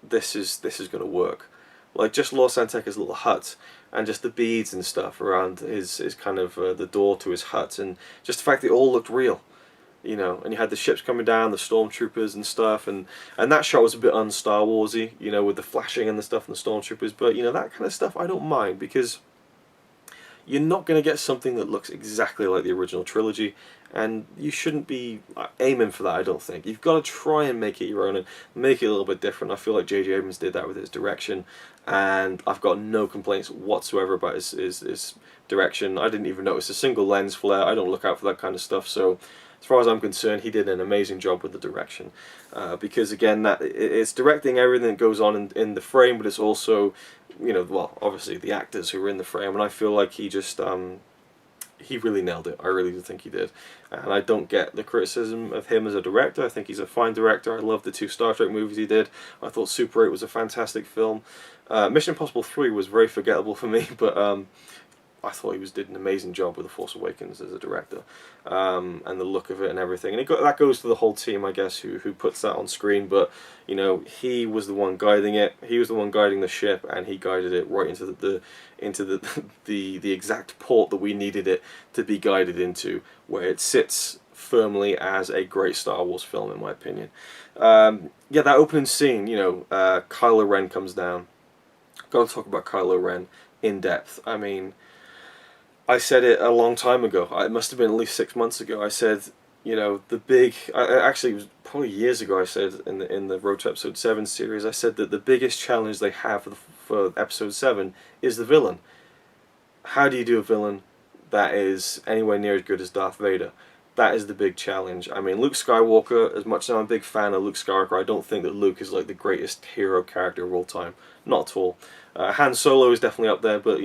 this is going to work. Like, just Lord Santeca's little hut, and just the beads and stuff around his kind of, the door to his hut, and just the fact that it all looked real. And you had the ships coming down, the stormtroopers and stuff, and that shot was a bit un-Star Warsy, with the flashing and the stuff and the stormtroopers, but, that kind of stuff I don't mind, because you're not going to get something that looks exactly like the original trilogy, and you shouldn't be aiming for that, I don't think. You've got to try and make it your own, and make it a little bit different. I feel like J.J. Abrams did that with his direction, and I've got no complaints whatsoever about his direction. I didn't even notice a single lens flare. I don't look out for that kind of stuff, so as far as I'm concerned, he did an amazing job with the direction. Because again, it's directing everything that goes on in the frame, but it's also, well, obviously the actors who are in the frame, and I feel like he just, he really nailed it. I really do think he did. And I don't get the criticism of him as a director. I think he's a fine director. I love the 2 Star Trek movies he did. I thought Super 8 was a fantastic film. Mission Impossible 3 was very forgettable for me, but I thought he did an amazing job with The Force Awakens as a director, and the look of it and everything. And that goes to the whole team, I guess, who puts that on screen. But he was the one guiding it. He was the one guiding the ship, and he guided it right into the exact port that we needed it to be guided into, where it sits firmly as a great Star Wars film, in my opinion. Yeah, that opening scene, Kylo Ren comes down. Got to talk about Kylo Ren in depth. I mean, I said it a long time ago. It must have been at least 6 months ago. I said, actually it was probably years ago. I said in the Road to Episode 7 series, I said that the biggest challenge they have for Episode 7 is the villain. How do you do a villain that is anywhere near as good as Darth Vader? That is the big challenge. I mean, Luke Skywalker, as much as I'm a big fan of Luke Skywalker, I don't think that Luke is like the greatest hero character of all time. Not at all. Han Solo is definitely up there, but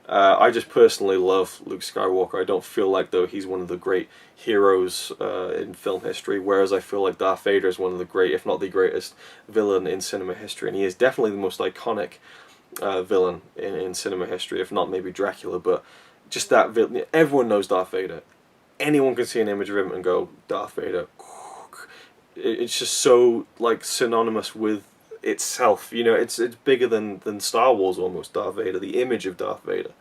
I just personally love Luke Skywalker. I don't feel like, though, he's one of the great heroes in film history, whereas I feel like Darth Vader is one of the great, if not the greatest, villain in cinema history, and he is definitely the most iconic villain in cinema history, if not maybe Dracula, but just that villain. Everyone knows Darth Vader. Anyone can see an image of him and go, Darth Vader. It's just so, like, synonymous with itself. It's bigger than Star Wars almost, Darth Vader, the image of Darth Vader.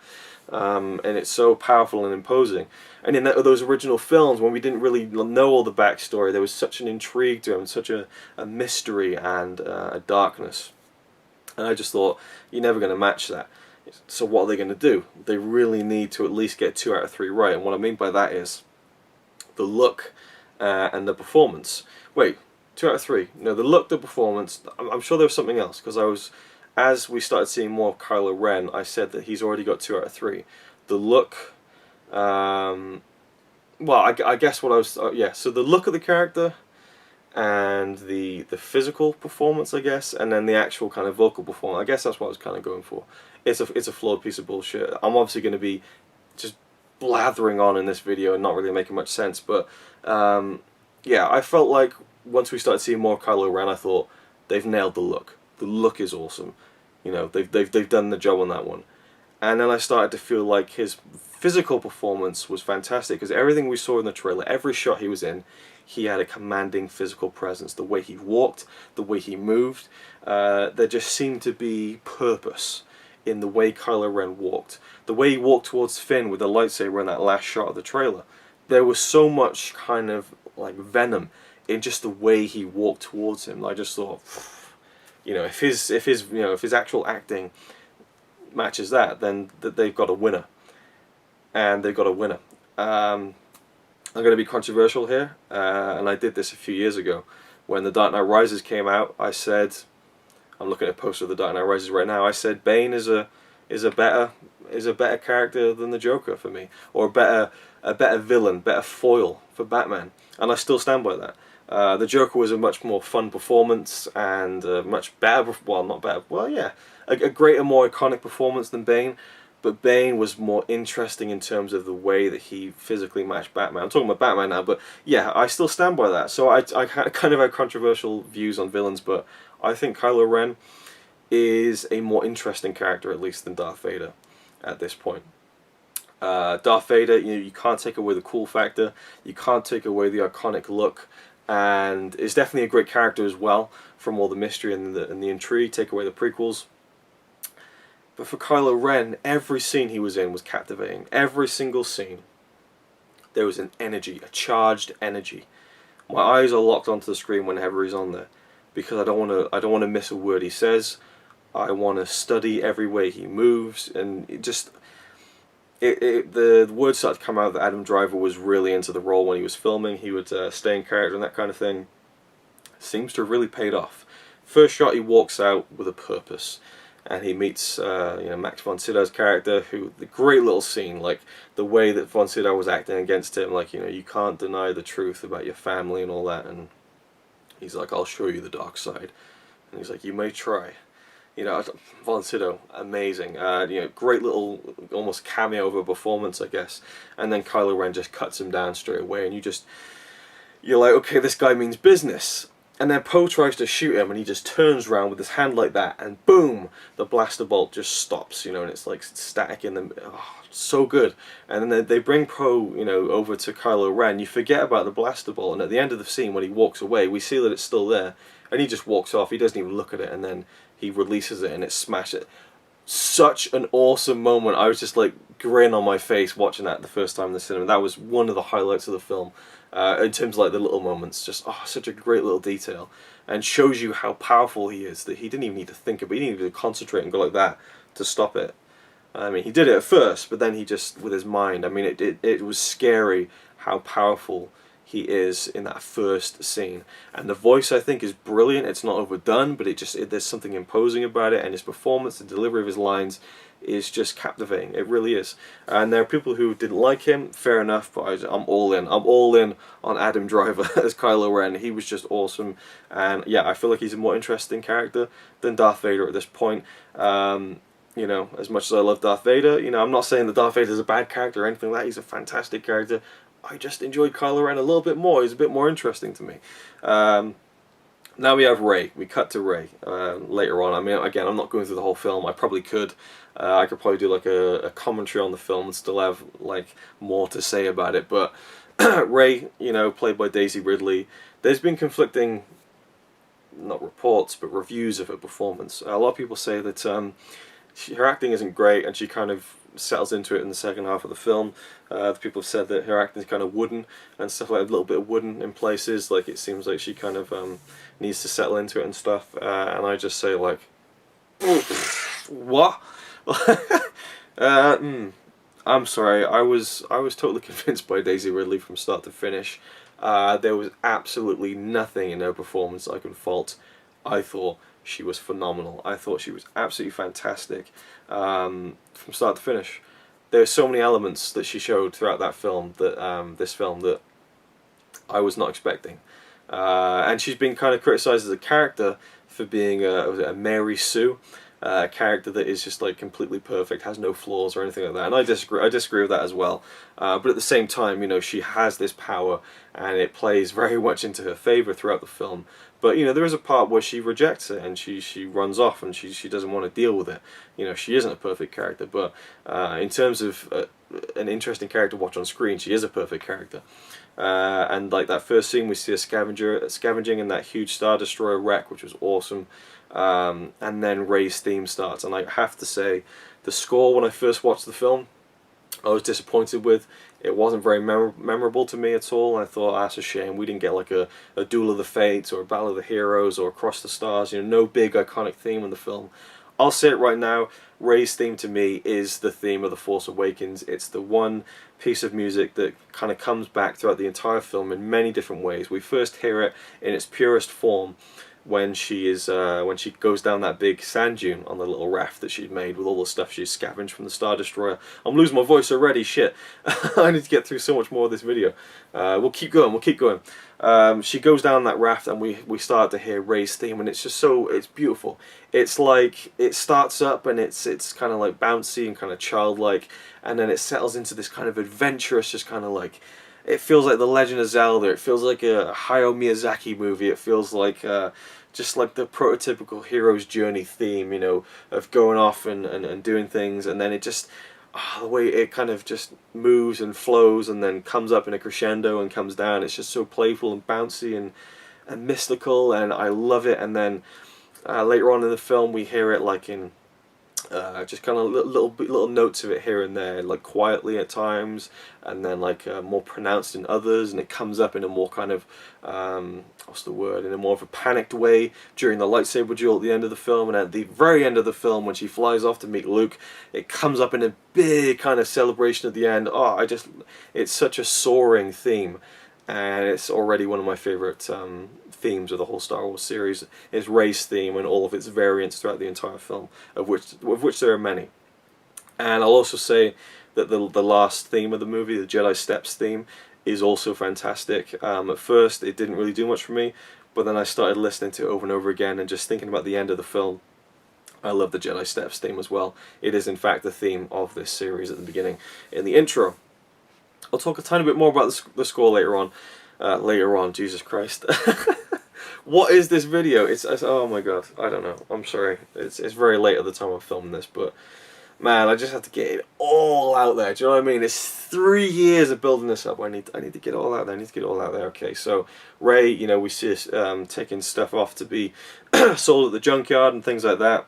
and it's so powerful and imposing. And in those original films, when we didn't really know all the backstory, there was such an intrigue to him, such a mystery and a darkness. And I just thought, you're never going to match that. So what are they going to do? They really need to at least get 2 out of 3 right. And what I mean by that is the look and the performance. Wait, 2 out of 3. No, the look, the performance. I'm sure there was something else, because as we started seeing more of Kylo Ren, I said that he's already got 2 out of 3. The look, well, I guess what I was, yeah. So the look of the character, and the physical performance, I guess, and then the actual kind of vocal performance. I guess that's what I was kind of going for. It's a flawed piece of bullshit. I'm obviously going to be just blathering on in this video and not really making much sense, but yeah, I felt like once we started seeing more Kylo Ren, I thought they've nailed the look. The look is awesome. You know, they've done the job on that one. And then I started to feel like his physical performance was fantastic, because everything we saw in the trailer, every shot he was in, he had a commanding physical presence. The way he walked, the way he moved, there just seemed to be purpose in the way Kylo Ren walked. The way he walked towards Finn with the lightsaber in that last shot of the trailer. There was so much kind of like venom in just the way he walked towards him. I just thought, you know, if his actual acting matches that, then they've got a winner. And they've got a winner. I'm going to be controversial here, and I did this a few years ago. When The Dark Knight Rises came out, I said, I'm looking at a poster of The Dark Knight Rises right now, I said Bane is a better character than the Joker for me, or a better villain, better foil for Batman, and I still stand by that. The Joker was a much more fun performance, and much better, well, not better, well, yeah, a greater, more iconic performance than Bane. But Bane was more interesting in terms of the way that he physically matched Batman. I'm talking about Batman now, but yeah, I still stand by that. So I kind of have controversial views on villains, but I think Kylo Ren is a more interesting character, at least, than Darth Vader at this point. Darth Vader, you can't take away the cool factor, you can't take away the iconic look, and is definitely a great character as well, from all the mystery and the intrigue. Take away the prequels. But for Kylo Ren, every scene he was in was captivating. Every single scene, there was an energy, a charged energy. My eyes are locked onto the screen whenever he's on there, because I don't want to miss a word he says. I want to study every way he moves, and the word started to come out that Adam Driver was really into the role when he was filming. He would stay in character and that kind of thing. Seems to have really paid off. First shot, he walks out with a purpose. And he meets Max von Sydow's character, the great little scene, like the way that von Sydow was acting against him, like, you can't deny the truth about your family and all that, and he's like, I'll show you the dark side, and he's like, you may try. Von Sydow, amazing, great little almost cameo of a performance, I guess, and then Kylo Ren just cuts him down straight away, and you're like, okay, this guy means business. And then Poe tries to shoot him, and he just turns around with his hand like that, and boom, the blaster bolt just stops, and it's like static in the, so good. And then they bring Poe, over to Kylo Ren. You forget about the blaster bolt, and at the end of the scene, when he walks away, we see that it's still there, and he just walks off. He doesn't even look at it, and then he releases it, and it smashes it. Such an awesome moment. I was just like grin on my face watching that the first time in the cinema. That was one of the highlights of the film. In terms of like the little moments, just such a great little detail, and shows you how powerful he is, that he didn't even need to think about it, he didn't even need to concentrate and go like that to stop it. I mean, he did it at first, but then he just, with his mind, I mean, it was scary how powerful he is in that first scene. And the voice, I think, is brilliant. It's not overdone, but there's something imposing about it, and his performance, the delivery of his lines is just captivating. It really is. And there are people who didn't like him, fair enough, but I'm all in. I'm all in on Adam Driver as Kylo Ren. He was just awesome, and yeah, I feel like he's a more interesting character than Darth Vader at this point. As much as I love Darth Vader, I'm not saying that Darth Vader is a bad character or anything like that. He's a fantastic character. I just enjoyed Kylo Ren a little bit more. He's a bit more interesting to me. Now we have Rey. We cut to Rey later on. I mean, again, I'm not going through the whole film. I probably could. I could probably do like a commentary on the film and still have like more to say about it. But Rey, played by Daisy Ridley, there's been conflicting, not reports, but reviews of her performance. A lot of people say that her acting isn't great, and she kind of settles into it in the second half of the film. The people have said that her acting is kind of wooden and stuff, like a little bit of wooden in places. Like it seems like she kind of needs to settle into it and stuff. And I just say like, what? I'm sorry. I was totally convinced by Daisy Ridley from start to finish. There was absolutely nothing in her performance I could fault. I thought she was phenomenal. I thought she was absolutely fantastic from start to finish. There are so many elements that she showed throughout that film, that this film, that I was not expecting. And she's been kind of criticised as a character for being a Mary Sue. A character that is just like completely perfect, has no flaws or anything like that, and I disagree with that as well. But at the same time, you know, she has this power, and it plays very much into her favour throughout the film. But you know, there is a part where she rejects it and she runs off and she doesn't want to deal with it. You know, she isn't a perfect character, but in terms of an interesting character to watch on screen, she is a perfect character. And like that first scene, we see a scavenging in that huge Star Destroyer wreck, which was awesome. And then Rey's theme starts, and I have to say, the score when I first watched the film, I was disappointed with. It wasn't very memorable to me at all. I thought, that's a shame. We didn't get like a Duel of the Fates or a Battle of the Heroes or Across the Stars. You know, no big iconic theme in the film. I'll say it right now, Rey's theme to me is the theme of The Force Awakens. It's the one piece of music that kind of comes back throughout the entire film in many different ways. We first hear it in its purest form when she goes down that big sand dune on the little raft that she'd made with all the stuff she's scavenged from the Star Destroyer. I'm losing my voice already, shit. I need to get through so much more of this video. We'll keep going. She goes down that raft, and we start to hear Rey's theme, and it's just it's beautiful. It's like, it starts up and it's kind of like bouncy and kind of childlike, and then it settles into this kind of adventurous, just kind of like, it feels like The Legend of Zelda. It feels like a Hayao Miyazaki movie. It feels like just like the prototypical hero's journey theme, you know, of going off and doing things, and then it just, the way it kind of just moves and flows and then comes up in a crescendo and comes down. It's just so playful and bouncy and mystical, and I love it. And then later on in the film, we hear it like in just kind of little notes of it here and there, like quietly at times, and then like more pronounced in others, and it comes up in a more kind of what's the word, in a more of a panicked way during the lightsaber duel at the end of the film. And at the very end of the film, when she flies off to meet Luke, it comes up in a big kind of celebration at the end. Oh, it's such a soaring theme, and it's already one of my favourite themes of the whole Star Wars series, is Rey's theme and all of its variants throughout the entire film, of which there are many. And I'll also say that the last theme of the movie, the Jedi Steps theme, is also fantastic. At first it didn't really do much for me, but then I started listening to it over and over again and just thinking about the end of the film. I love the Jedi Steps theme as well. It is in fact the theme of this series at the beginning, in the intro. I'll talk a tiny bit more about the score later on. Jesus Christ. What is this video? It's oh my god, I don't know. I'm sorry. It's very late at the time I'm filming this, but man, I just have to get it all out there. Do you know what I mean? It's 3 years of building this up. I need to get it all out there. Okay, so Rey, you know, we see us taking stuff off to be sold at the junkyard and things like that,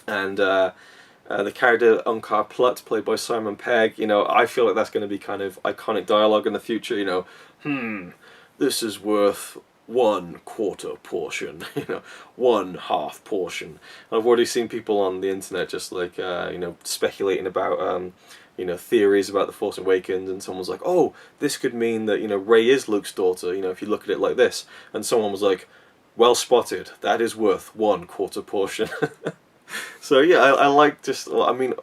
and the character Uncut, played by Simon Pegg, you know, I feel like that's going to be kind of iconic dialogue in the future. You know, this is worth 1/4 portion, you know, 1/2 portion. I've already seen people on the internet just like you know, speculating about you know, theories about the Force Awakens, and someone's like, oh, this could mean that, you know, Rey is Luke's daughter, you know, if you look at it like this, and someone was like, well spotted, that is worth 1/4 portion. So yeah, I like, just, I mean,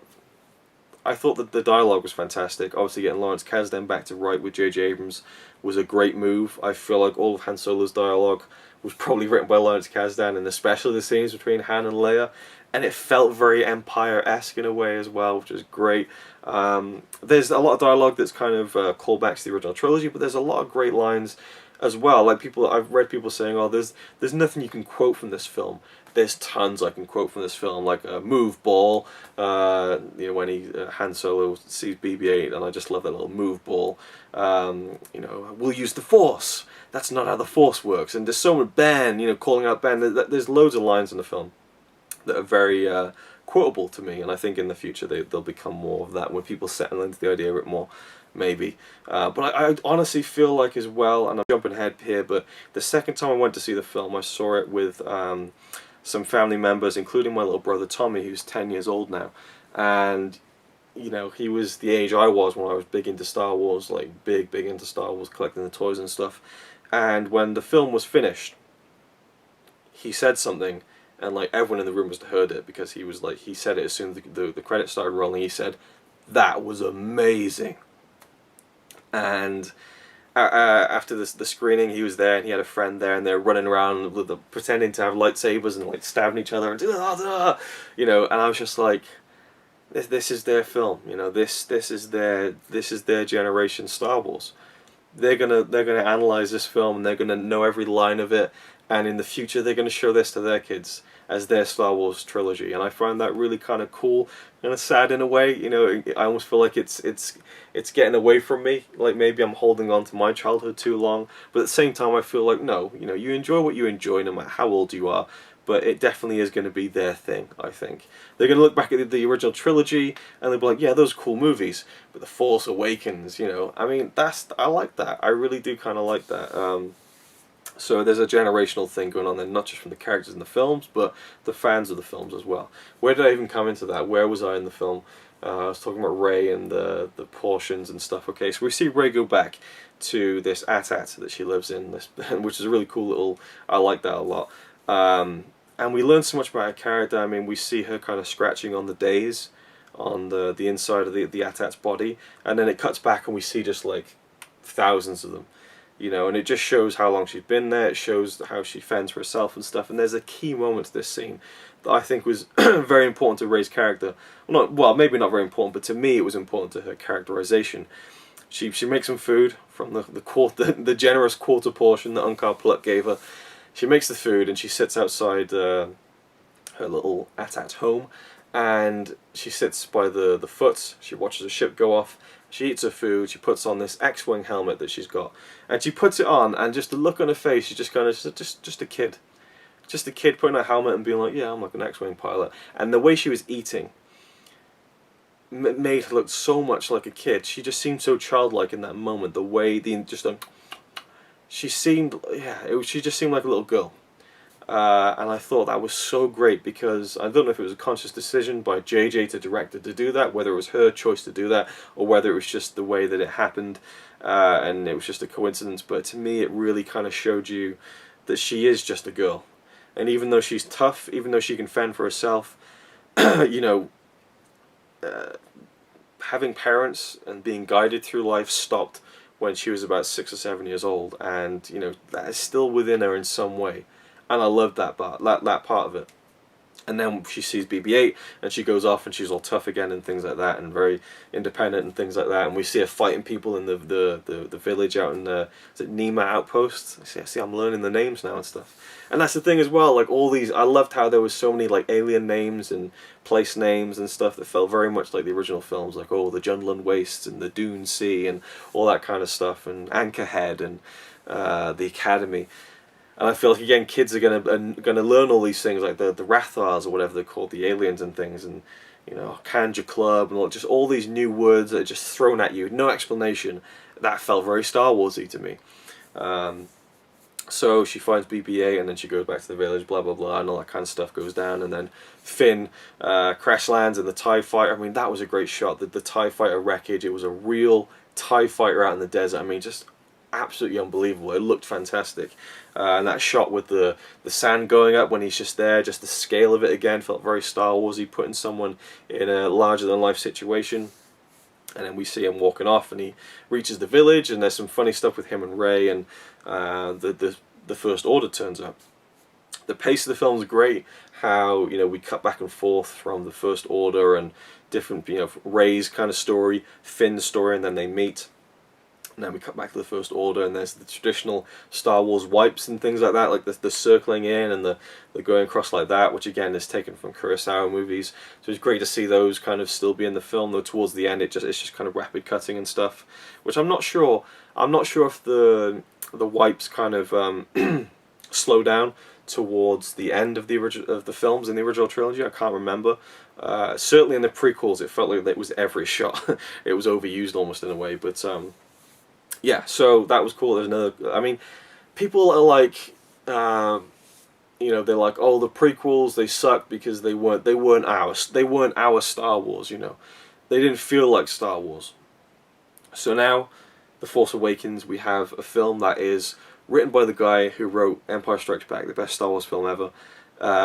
I thought that the dialogue was fantastic. Obviously getting Lawrence Kasdan back to write with J.J. Abrams was a great move. I feel like all of Han Solo's dialogue was probably written by Lawrence Kasdan, and especially the scenes between Han and Leia. And it felt very Empire-esque in a way as well, which is great. There's a lot of dialogue that's kind of callbacks to the original trilogy, but there's a lot of great lines as well. Like I've read people saying, oh, there's nothing you can quote from this film. There's tons I can quote from this film, like move ball, you know, when Han Solo sees BB-8, and I just love that little move ball. You know, we'll use the Force. That's not how the Force works. And there's so much Ben, you know, calling out Ben. There's loads of lines in the film that are very quotable to me, and I think in the future they'll become more of that when people settle into the idea a bit more, maybe. But I honestly feel like as well, and I'm jumping ahead here, but the second time I went to see the film, I saw it with some family members, including my little brother Tommy, who's 10 years old now, and you know, he was the age I was when I was big into Star Wars, like big into Star Wars, collecting the toys and stuff. And when the film was finished, he said something, and like everyone in the room must have heard it, because he was like, he said it as soon as the credits started rolling. He said, "That was amazing." And after the screening, he was there, and he had a friend there, and they're running around with pretending to have lightsabers and like stabbing each other, and you know. And I was just like, this is their film, you know. This is their generation Star Wars. They're gonna analyze this film, and they're gonna know every line of it, and in the future they're gonna show this to their kids as their Star Wars trilogy. And I find that really kind of cool and sad in a way. You know, I almost feel like it's getting away from me. Like maybe I'm holding on to my childhood too long, but at the same time I feel like no, you know, you enjoy what you enjoy no matter how old you are. But it definitely is going to be their thing, I think. They're going to look back at the original trilogy and they'll be like, yeah, those are cool movies. But The Force Awakens, you know, I mean, I like that. I really do kind of like that. So there's a generational thing going on there, not just from the characters in the films, but the fans of the films as well. Where did I even come into that? Where was I in the film? I was talking about Rey and the portions and stuff. Okay, so we see Rey go back to this AT-AT that she lives in, which is a really cool little, I like that a lot. And we learn so much about her character. I mean, we see her kind of scratching on the days, on the inside of the AT-AT's body, and then it cuts back and we see just like thousands of them, you know, and it just shows how long she's been there. It shows how she fends for herself and stuff. And there's a key moment to this scene that I think was very important to Rey's character. Well, maybe not very important, but to me it was important to her characterization. She makes some food from the generous quarter portion that Uncut Pluck gave her. She makes the food and she sits outside her little AT-AT home, and she sits by the foot. She watches the ship go off. She eats her food. She puts on this X-wing helmet that she's got, and she puts it on. And just the look on her face, she's just kind of just a kid, putting a helmet and being like, yeah, I'm like an X-wing pilot. And the way she was eating made her look so much like a kid. She just seemed so childlike in that moment. The way she seemed, yeah, she just seemed like a little girl. And I thought that was so great, because I don't know if it was a conscious decision by JJ to direct her to do that, whether it was her choice to do that, or whether it was just the way that it happened, and it was just a coincidence. But to me it really kind of showed you that she is just a girl. And even though she's tough, even though she can fend for herself, you know, having parents and being guided through life stopped when she was about 6 or 7 years old, and you know, that is still within her in some way, and I loved that part of it. And then she sees BB-8 and she goes off and she's all tough again and things like that, and very independent and things like that. And we see her fighting people in the village out in the, is it Nima Outpost? See, I'm learning the names now and stuff. And that's the thing as well, like all these, I loved how there was so many like alien names and place names and stuff that felt very much like the original films, like the Jundland Wastes and the Dune Sea and all that kind of stuff, and Anchorhead and the Academy. And I feel like again, kids are gonna learn all these things, like the Rathars or whatever they're called, the aliens and things, and you know, Kanja Club and just all these new words that are just thrown at you, no explanation. That felt very Star Warsy to me. So she finds BB-8 and then she goes back to the village, blah blah blah, and all that kind of stuff goes down. And then Finn crash lands in the TIE fighter. I mean, that was a great shot. The TIE fighter wreckage. It was a real TIE fighter out in the desert. I mean, just absolutely unbelievable. It looked fantastic. And that shot with the sand going up when he's just there, just the scale of it again felt very Star Warsy, putting someone in a larger than life situation. And then we see him walking off and he reaches the village, and there's some funny stuff with him and Rey, and the First Order turns up. The pace of the film is great. How, you know, we cut back and forth from the First Order and different, you know, Rey's kind of story, Finn's story, and then they meet. And then we cut back to the First Order, and there's the traditional Star Wars wipes and things like that, like the circling in and the going across like that, which again is taken from Kurosawa movies. So it's great to see those kind of still be in the film, though towards the end it's just kind of rapid cutting and stuff, which I'm not sure if the wipes kind of slow down towards the end of the films in the original trilogy. I can't remember. Certainly in the prequels, it felt like it was every shot. It was overused almost in a way, but yeah. So that was cool. There's another. I mean, people are like, you know, they're like, oh, the prequels, they suck because they weren't our Star Wars. You know, they didn't feel like Star Wars. So now, The Force Awakens, we have a film that is written by the guy who wrote Empire Strikes Back, the best Star Wars film ever.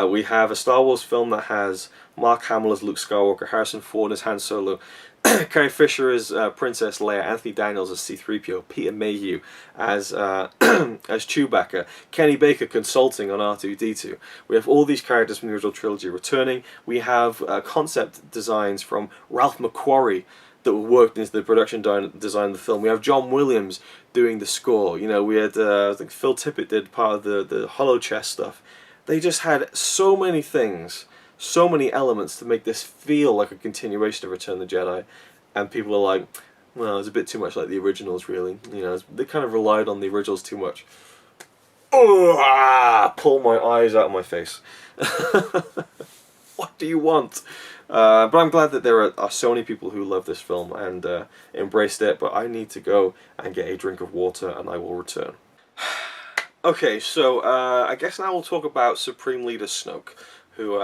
We have a Star Wars film that has Mark Hamill as Luke Skywalker, Harrison Ford as Han Solo, Carrie Fisher as Princess Leia, Anthony Daniels as C-3PO, Peter Mayhew as as Chewbacca, Kenny Baker consulting on R2-D2. We have all these characters from the original trilogy returning. We have concept designs from Ralph McQuarrie that were worked into the production design of the film. We have John Williams doing the score. You know, we had I think Phil Tippett did part of the hollow chest stuff. They just had so many things, so many elements to make this feel like a continuation of Return of the Jedi, and people are like, well, it's a bit too much like the originals, really. You know, they kind of relied on the originals too much. Oh, pull my eyes out of my face. What do you want? But I'm glad that there are so many people who love this film and embraced it, but I need to go and get a drink of water and I will return. Okay, so I guess now we'll talk about Supreme Leader Snoke, who,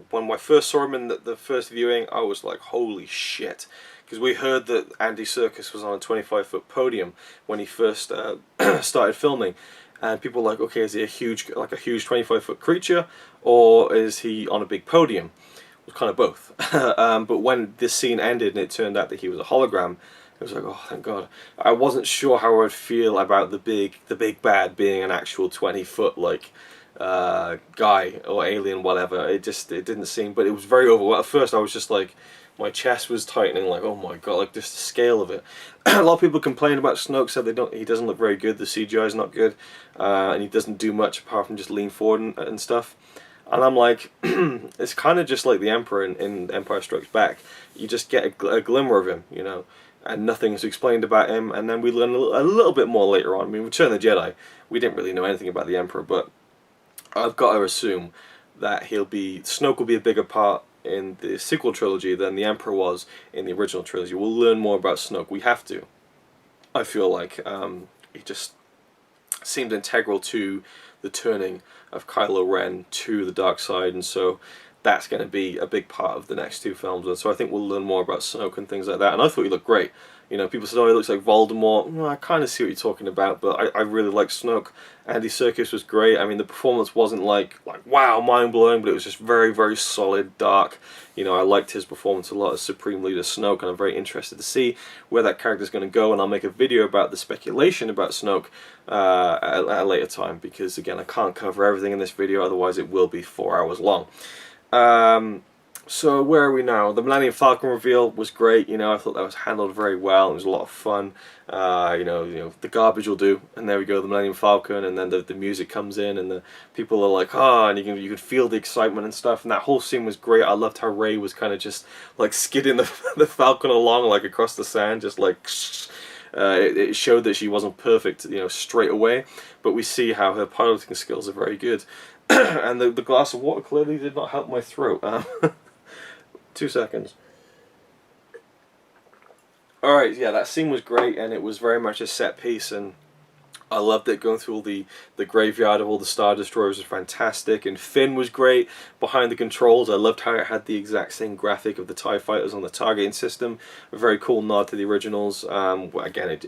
when I first saw him in the first viewing, I was like, holy shit. Because we heard that Andy Serkis was on a 25-foot podium when he first started filming. And people were like, okay, is he a huge 25-foot creature, or is he on a big podium? It was kind of both. But when this scene ended and it turned out that he was a hologram, it was like, oh, thank God. I wasn't sure how I would feel about the big bad being an actual 20-foot like guy or alien, whatever. It didn't seem, but it was very overwhelming. At first, I was just like, my chest was tightening, like, oh my God, like just the scale of it. A lot of people complain about Snoke, said he doesn't look very good. The CGI is not good, and he doesn't do much apart from just lean forward and stuff. And I'm like, it's kind of just like the Emperor in Empire Strikes Back. You just get a glimmer of him, you know, and nothing's explained about him. And then we learn a little bit more later on. I mean, Return of the Jedi, we didn't really know anything about the Emperor, but I've got to assume that Snoke will be a bigger part in the sequel trilogy than the Emperor was in the original trilogy. We'll learn more about Snoke. We have to. I feel like he just seemed integral to the turning of Kylo Ren to the dark side, and so that's going to be a big part of the next two films. And so I think we'll learn more about Snoke and things like that. And I thought he looked great. You know, people said, oh, he looks like Voldemort. Well, I kind of see what you're talking about, but I really like Snoke. Andy Serkis was great. I mean, the performance wasn't like wow, mind-blowing, but it was just very, very solid, dark. You know, I liked his performance a lot as Supreme Leader Snoke, and I'm very interested to see where that character's going to go, and I'll make a video about the speculation about Snoke at a later time, because, again, I can't cover everything in this video, otherwise it will be 4 hours long. So where are we now? The Millennium Falcon reveal was great. You know, I thought that was handled very well. It was a lot of fun. You know, the garbage will do, and there we go, the Millennium Falcon, and then the music comes in, and the people are like, ah, and you can feel the excitement and stuff. And that whole scene was great. I loved how Rey was kind of just like skidding the Falcon along like across the sand, just like. It showed that she wasn't perfect, you know, straight away, but we see how her piloting skills are very good. And the glass of water clearly did not help my throat. 2 seconds. Alright, yeah, that scene was great, and it was very much a set piece, and I loved it. Going through all the graveyard of all the Star Destroyers was fantastic, and Finn was great behind the controls. I loved how it had the exact same graphic of the TIE fighters on the targeting system. A very cool nod to the originals. Again,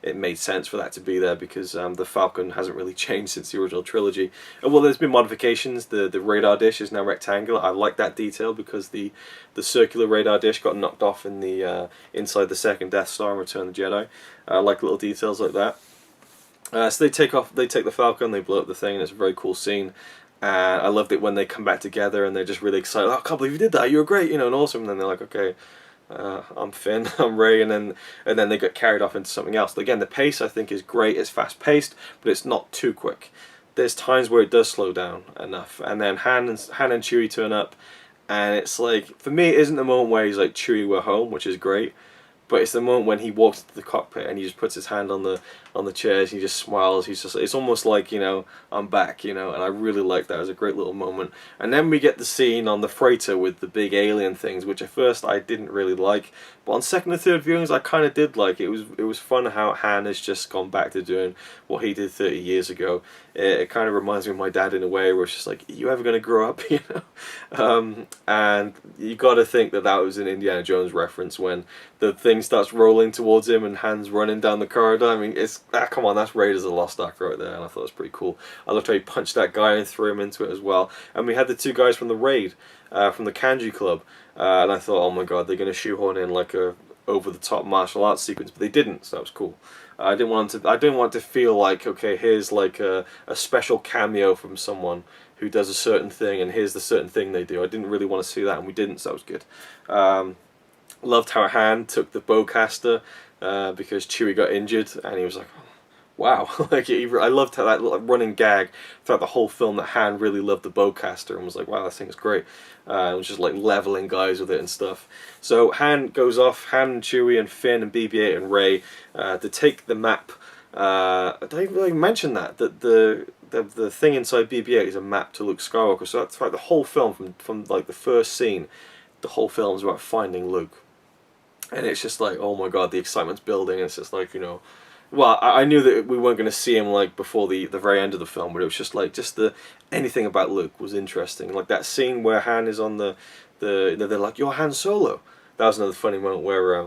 it made sense for that to be there, because the Falcon hasn't really changed since the original trilogy. And well, there's been modifications. The radar dish is now rectangular. I like that detail, because the circular radar dish got knocked off in the inside the second Death Star in Return of the Jedi. I like little details like that. So they take the Falcon, they blow up the thing, and it's a very cool scene. And I loved it when they come back together and they're just really excited. Oh, I can't believe you did that. You were great, you know, and awesome. And then they're like, okay, I'm Finn, I'm Rey, and then they get carried off into something else. But again, the pace I think is great. It's fast paced, but it's not too quick. There's times where it does slow down enough, and then Han and Chewie turn up, and it's like, for me, it isn't the moment where he's like, Chewie, we're home, which is great. But it's the moment when he walks into the cockpit and he just puts his hand on the on the chairs. He just smiles. He's just, it's almost like, you know, I'm back, you know, and I really like that. It was a great little moment. And then we get the scene on the freighter with the big alien things, which at first I didn't really like, but on second and third viewings I kind of did like. It was fun how Han has just gone back to doing what he did 30 years ago. It kind of reminds me of my dad in a way, where it's just like, are you ever going to grow up, you know? And you got to think that that was an Indiana Jones reference when the thing starts rolling towards him and Han's running down the corridor. I mean, it's, come on, that's Raiders of the Lost Ark right there, and I thought it was pretty cool. I loved how he punched that guy and threw him into it as well. And we had the two guys from the raid, from the Kanji Club, and I thought, oh my god, they're going to shoehorn in like a over-the-top martial arts sequence, but they didn't, so that was cool. I didn't want to feel like, okay, here's like a special cameo from someone who does a certain thing, and here's the certain thing they do. I didn't really want to see that, and we didn't, so that was good. Loved how Han took the bowcaster because Chewie got injured, and he was like, oh, wow. Like, I loved how that running gag throughout the whole film, that Han really loved the bowcaster and was like, wow, this thing is great. It was just like leveling guys with it and stuff. So Han goes off, Han and Chewie and Finn and BB-8 and Rey, to take the map. I don't even really mention that the thing inside BB-8 is a map to Luke Skywalker. So that's like the whole film, from like the first scene, the whole film is about finding Luke. And it's just like, oh my god, the excitement's building. And it's just like, you know, well, I knew that we weren't going to see him like before the very end of the film, but it was just like, anything about Luke was interesting. Like that scene where Han is on they're like, you're Han Solo. That was another funny moment where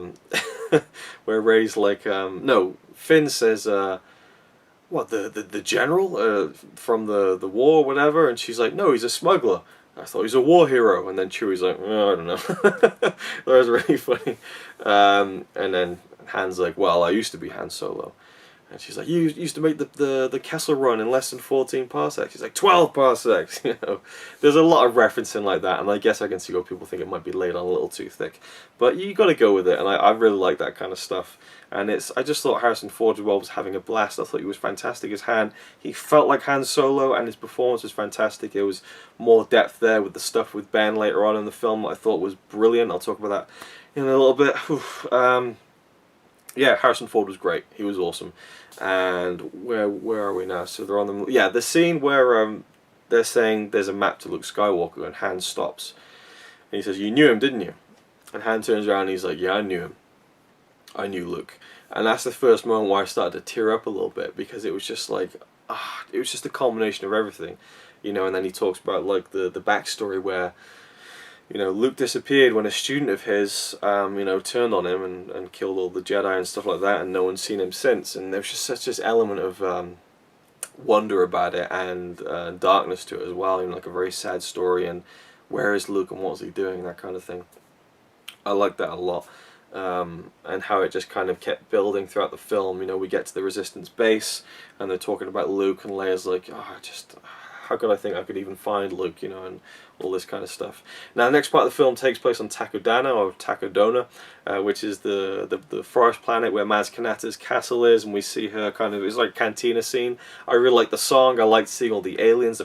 where Rey's like, no, Finn says, what, the general from the war or whatever, and she's like, no, he's a smuggler. I thought he was a war hero, and then Chewie's like, oh, I don't know. That was really funny. And then Han's like, well, I used to be Han Solo. And she's like, you used to make the Kessel Run in less than 14 parsecs. He's like, 12 parsecs, you know. There's a lot of referencing like that, and I guess I can see why people think it might be laid on a little too thick. But you got to go with it, and I really like that kind of stuff. And I just thought Harrison Ford was having a blast. I thought he was fantastic as Han. He felt like Han Solo, and his performance was fantastic. There was more depth there with the stuff with Ben later on in the film that I thought was brilliant. I'll talk about that in a little bit. Yeah, Harrison Ford was great. He was awesome. And where are we now? So they're on the scene where they're saying there's a map to Luke Skywalker, and Han stops. And he says, you knew him, didn't you? And Han turns around and he's like, yeah, I knew him. I knew Luke. And that's the first moment where I started to tear up a little bit, because it was just like, it was just a culmination of everything. You know, and then he talks about like the backstory where, you know, Luke disappeared when a student of his, you know, turned on him and killed all the Jedi and stuff like that, and no one's seen him since. And there's just such this element of wonder about it, and darkness to it as well. You know, like a very sad story, and where is Luke and what's he doing, that kind of thing. I like that a lot. And how it just kind of kept building throughout the film. You know, we get to the Resistance base, and they're talking about Luke, and Leia's like, how could I think I could even find Luke, you know, and all this kind of stuff. Now, the next part of the film takes place on Takodana, or Takodona, which is the forest planet where Maz Kanata's castle is, and we see her kind of, it's like a cantina scene. I really like the song. I liked seeing all the aliens,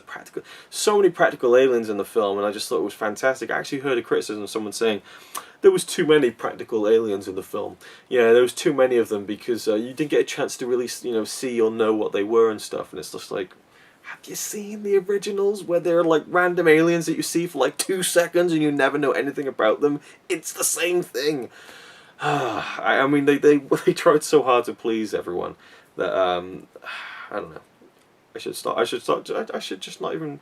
so many practical aliens in the film, and I just thought it was fantastic. I actually heard a criticism of someone saying there was too many practical aliens in the film. Yeah, there was too many of them, because you didn't get a chance to really, you know, see or know what they were and stuff, and it's just like, have you seen the originals where they're like random aliens that you see for like 2 seconds and you never know anything about them? It's the same thing. I mean, they tried so hard to please everyone that I don't know. I should just not even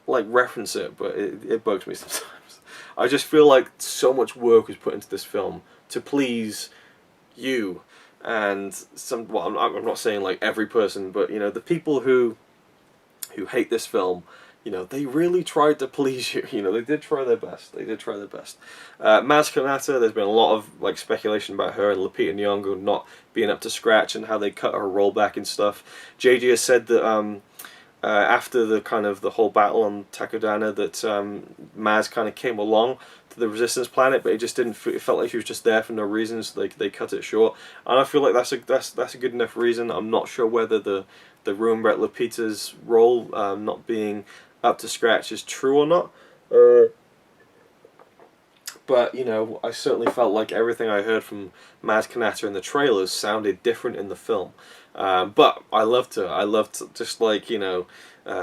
like reference it, but it bugs me sometimes. I just feel like so much work was put into this film to please you and some. Well, I'm not saying like every person, but you know, the people who hate this film, you know, they really tried to please you. You know, they did try their best. They did try their best. Maz Kanata, there's been a lot of like speculation about her and Lupita Nyong'o not being up to scratch and how they cut her role back and stuff. JJ has said that after the whole battle on Takodana, that Maz kind of came along to the Resistance planet, but it just didn't. It felt like she was just there for no reason, so they cut it short. And I feel like that's a good enough reason. I'm not sure whether the rumor about Lupita's role not being up to scratch is true or not. But, you know, I certainly felt like everything I heard from Maz Kanata in the trailers sounded different in the film. But I loved her. I loved, just like, you know,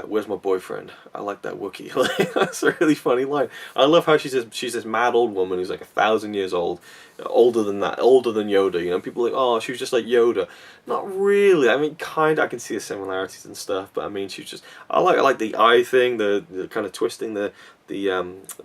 where's my boyfriend? I like that Wookiee. Like, that's a really funny line. I love how she's this mad old woman who's like 1,000 years old, older than that, older than Yoda. You know, people are like, oh, she was just like Yoda. Not really. I mean, kind of. I can see the similarities and stuff, but I mean, she's just. I like the eye thing, the kind of twisting the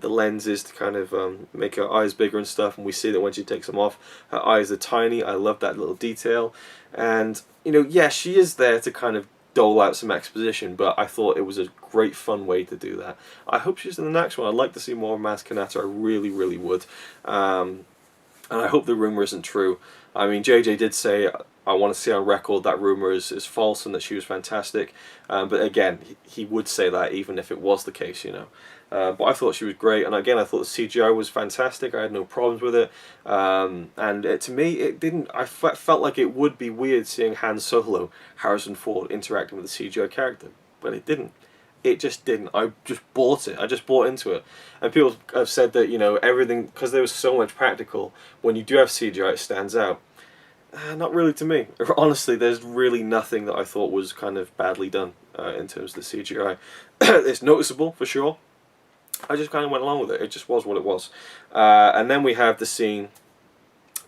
lenses to kind of make her eyes bigger and stuff. And we see that when she takes them off, her eyes are tiny. I love that little detail. And you know, yeah, she is there to kind of dole out some exposition, but I thought it was a great fun way to do that. I hope she's in the next one. I'd like to see more of Maz Kanata. I really, really would. And I hope the rumour isn't true. I mean, JJ did say, I want to see on record that rumour is false and that she was fantastic. But again, he would say that even if it was the case, you know. But I thought she was great, and again, I thought the CGI was fantastic. I had no problems with it, and to me, it didn't. I felt like it would be weird seeing Han Solo, Harrison Ford, interacting with a CGI character, but it didn't. It just didn't. I just bought it. I just bought into it. And people have said that, you know, everything, because there was so much practical, when you do have CGI, it stands out. Not really to me. Honestly, there's really nothing that I thought was kind of badly done in terms of the CGI. It's noticeable, for sure. I just kind of went along with it. It just was what it was. And then we have the scene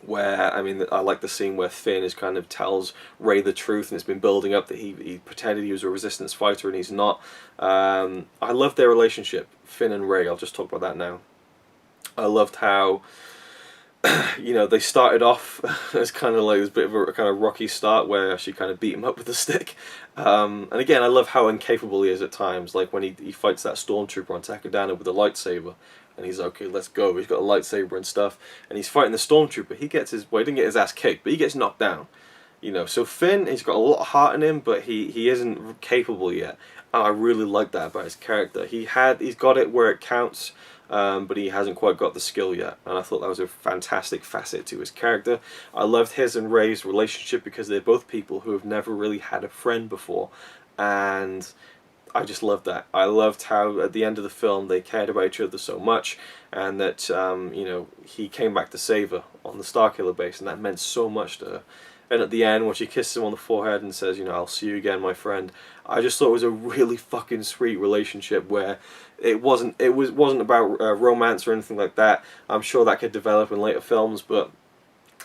where, I mean, I like the scene where Finn is kind of tells Rey the truth, and it's been building up that he pretended he was a resistance fighter and he's not. I loved their relationship, Finn and Rey. I'll just talk about that now. I loved how, you know, they started off as kind of like this bit of a kind of rocky start where she kind of beat him up with a stick. And again, I love how incapable he is at times. Like when he fights that stormtrooper on Takodana with a lightsaber, and he's like, okay, let's go. He's got a lightsaber and stuff, and he's fighting the stormtrooper. He gets his, well, he didn't get his ass kicked, but he gets knocked down. You know, so Finn, he's got a lot of heart in him, but he isn't capable yet. And I really like that about his character. He's got it where it counts. But he hasn't quite got the skill yet, and I thought that was a fantastic facet to his character. I loved his and Rey's relationship because they're both people who have never really had a friend before, and I just loved that. I loved how at the end of the film they cared about each other so much, and that you know, he came back to save her on the Starkiller base, and that meant so much to her. And at the end, when she kisses him on the forehead and says, you know, I'll see you again, my friend, I just thought it was a really fucking sweet relationship where it wasn't about romance or anything like that. I'm sure that could develop in later films, but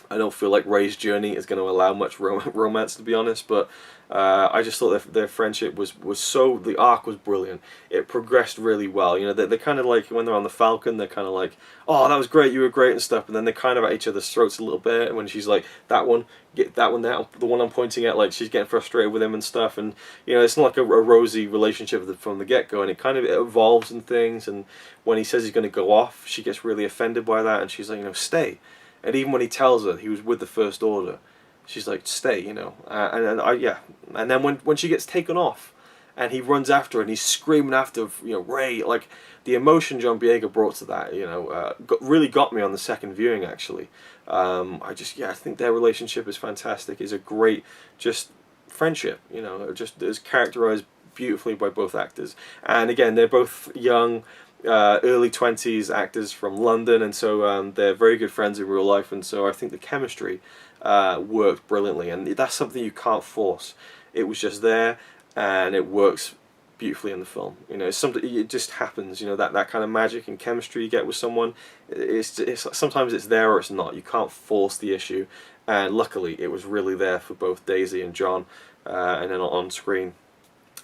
I don't feel like Rey's journey is going to allow much romance, to be honest. But I just thought their friendship was so, the arc was brilliant. It progressed really well. You know, they're kind of like, when they're on the Falcon, they're kind of like, oh, that was great, you were great and stuff. And then they're kind of at each other's throats a little bit. And when she's like, that one, get that one there, the one I'm pointing at, like she's getting frustrated with him and stuff. And you know, it's not like a rosy relationship from the get-go. And it kind of evolves and things. And when he says he's going to go off, she gets really offended by that. And she's like, you know, stay. And even when he tells her he was with the First Order, she's like, stay, you know. Yeah. And then when she gets taken off, and he runs after her, and he's screaming after, you know, Rey, like, the emotion John Boyega brought to that, you know, really got me on the second viewing, actually. I think their relationship is fantastic. It's a great, just, friendship, you know, just is characterized beautifully by both actors. And again, they're both young, early 20s actors from London, and so they're very good friends in real life, and so I think the chemistry worked brilliantly, and that's something you can't force. It was just there, and it works beautifully in the film. You know, it's something, it just happens, you know, that kind of magic and chemistry you get with someone, it's sometimes it's there or it's not. You can't force the issue, and luckily it was really there for both Daisy and John, and then on screen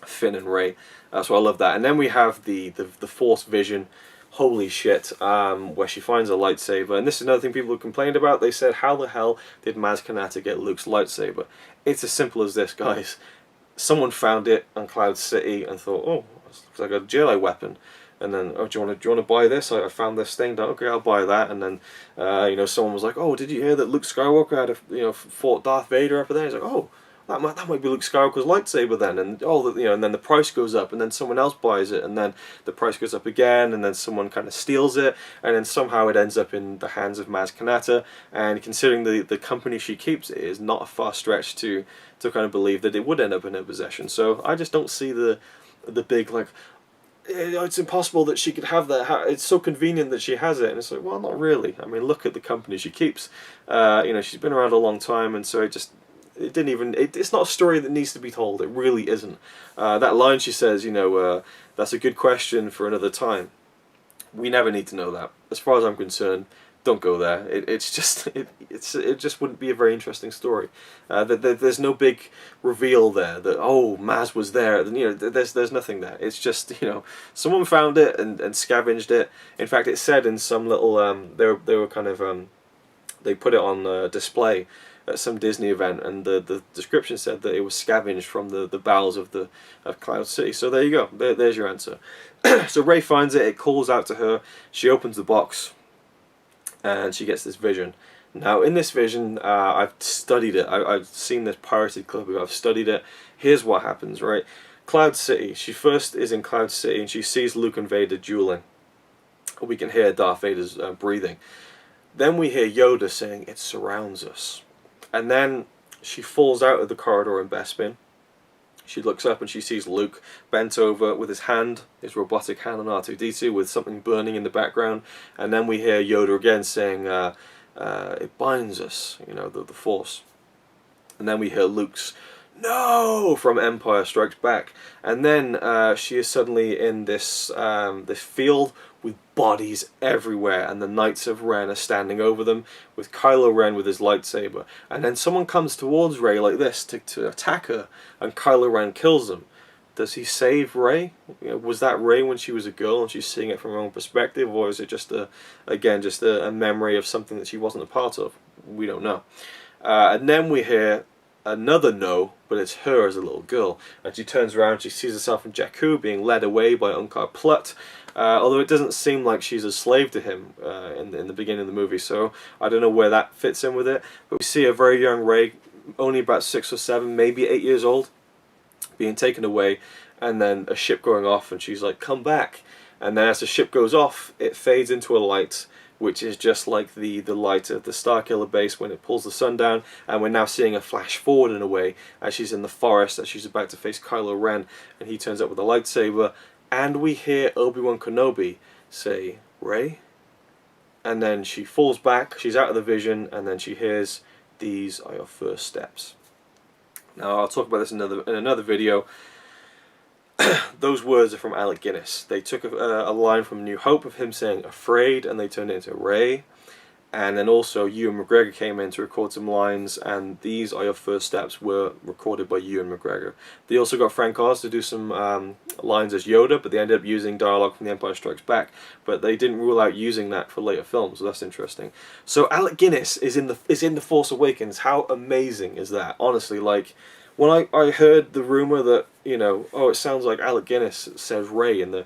Finn and Rey. So I love that. And then we have the Force vision. Holy shit, where she finds a lightsaber. And this is another thing people have complained about. They said, how the hell did Maz Kanata get Luke's lightsaber? It's as simple as this, guys. Someone found it on Cloud City and thought, oh, looks like a Jedi weapon. And then, oh, do you want to buy this? I found this thing. Okay, I'll buy that. And then, you know, someone was like, oh, did you hear that Luke Skywalker had fought Darth Vader up there? He's like, oh, that might be Luke Skywalker's lightsaber then, and and then the price goes up, and then someone else buys it, and then the price goes up again, and then someone kind of steals it, and then somehow it ends up in the hands of Maz Kanata. And considering the company she keeps, it is not a far stretch to kind of believe that it would end up in her possession. So I just don't see the big, like, it's impossible that she could have that. It's so convenient that she has it, and it's like, well, not really. I mean, look at the company she keeps. You know, she's been around a long time, and so it just, it didn't even. It's not a story that needs to be told. It really isn't. That line she says, you know, that's a good question for another time. We never need to know that. As far as I'm concerned, don't go there. It's just it just wouldn't be a very interesting story. There's no big reveal there that, oh, Maz was there. You know, there's nothing there. It's just, you know, someone found it and scavenged it. In fact, it said in some little they were kind of they put it on display at some Disney event, and the description said that it was scavenged from the bowels of Cloud City. So there you go. There's your answer. So Rey finds it. It calls out to her. She opens the box, and she gets this vision. Now, in this vision, I've studied it. I've seen this pirated clip. I've studied it. Here's what happens, right? Cloud City. She first is in Cloud City, and she sees Luke and Vader dueling. We can hear Darth Vader's breathing. Then we hear Yoda saying, "It surrounds us." And then she falls out of the corridor in Bespin. She looks up and she sees Luke bent over with his hand, his robotic hand on R2-D2, with something burning in the background. And then we hear Yoda again saying, "It binds us," you know, the Force. And then we hear Luke's "No!" from Empire Strikes Back. And then she is suddenly in this field with bodies everywhere, and the Knights of Ren are standing over them, with Kylo Ren with his lightsaber. And then someone comes towards Rey like this to attack her, and Kylo Ren kills them. Does he save Rey? You know, was that Rey when she was a girl and she's seeing it from her own perspective, or is it just a memory of something that she wasn't a part of? We don't know. And then we hear another no, but it's her as a little girl, and she turns around. She sees herself in Jakku being led away by Uncut Plut. Although it doesn't seem like she's a slave to him in the beginning of the movie, so I don't know where that fits in with it. But we see a very young Rey, only about 6 or 7, maybe 8 years old, being taken away, and then a ship going off, and she's like, "Come back." And then as the ship goes off, it fades into a light, which is just like the light of the Starkiller base when it pulls the sun down, and we're now seeing a flash forward in a way as she's in the forest, as she's about to face Kylo Ren, and he turns up with a lightsaber. And we hear Obi-Wan Kenobi say, "Rey?" And then she falls back, she's out of the vision, and then she hears, "These are your first steps." Now, I'll talk about this in another video. Those words are from Alec Guinness. They took a line from New Hope of him saying "afraid," and they turned it into "Rey." And then also Ewan McGregor came in to record some lines, and "These are your first steps" were recorded by Ewan McGregor. They also got Frank Oz to do some lines as Yoda, but they ended up using dialogue from The Empire Strikes Back. But they didn't rule out using that for later films, so that's interesting. So Alec Guinness is in the Force Awakens. How amazing is that? Honestly, like, when I heard the rumor that, you know, oh, it sounds like Alec Guinness says Rey in the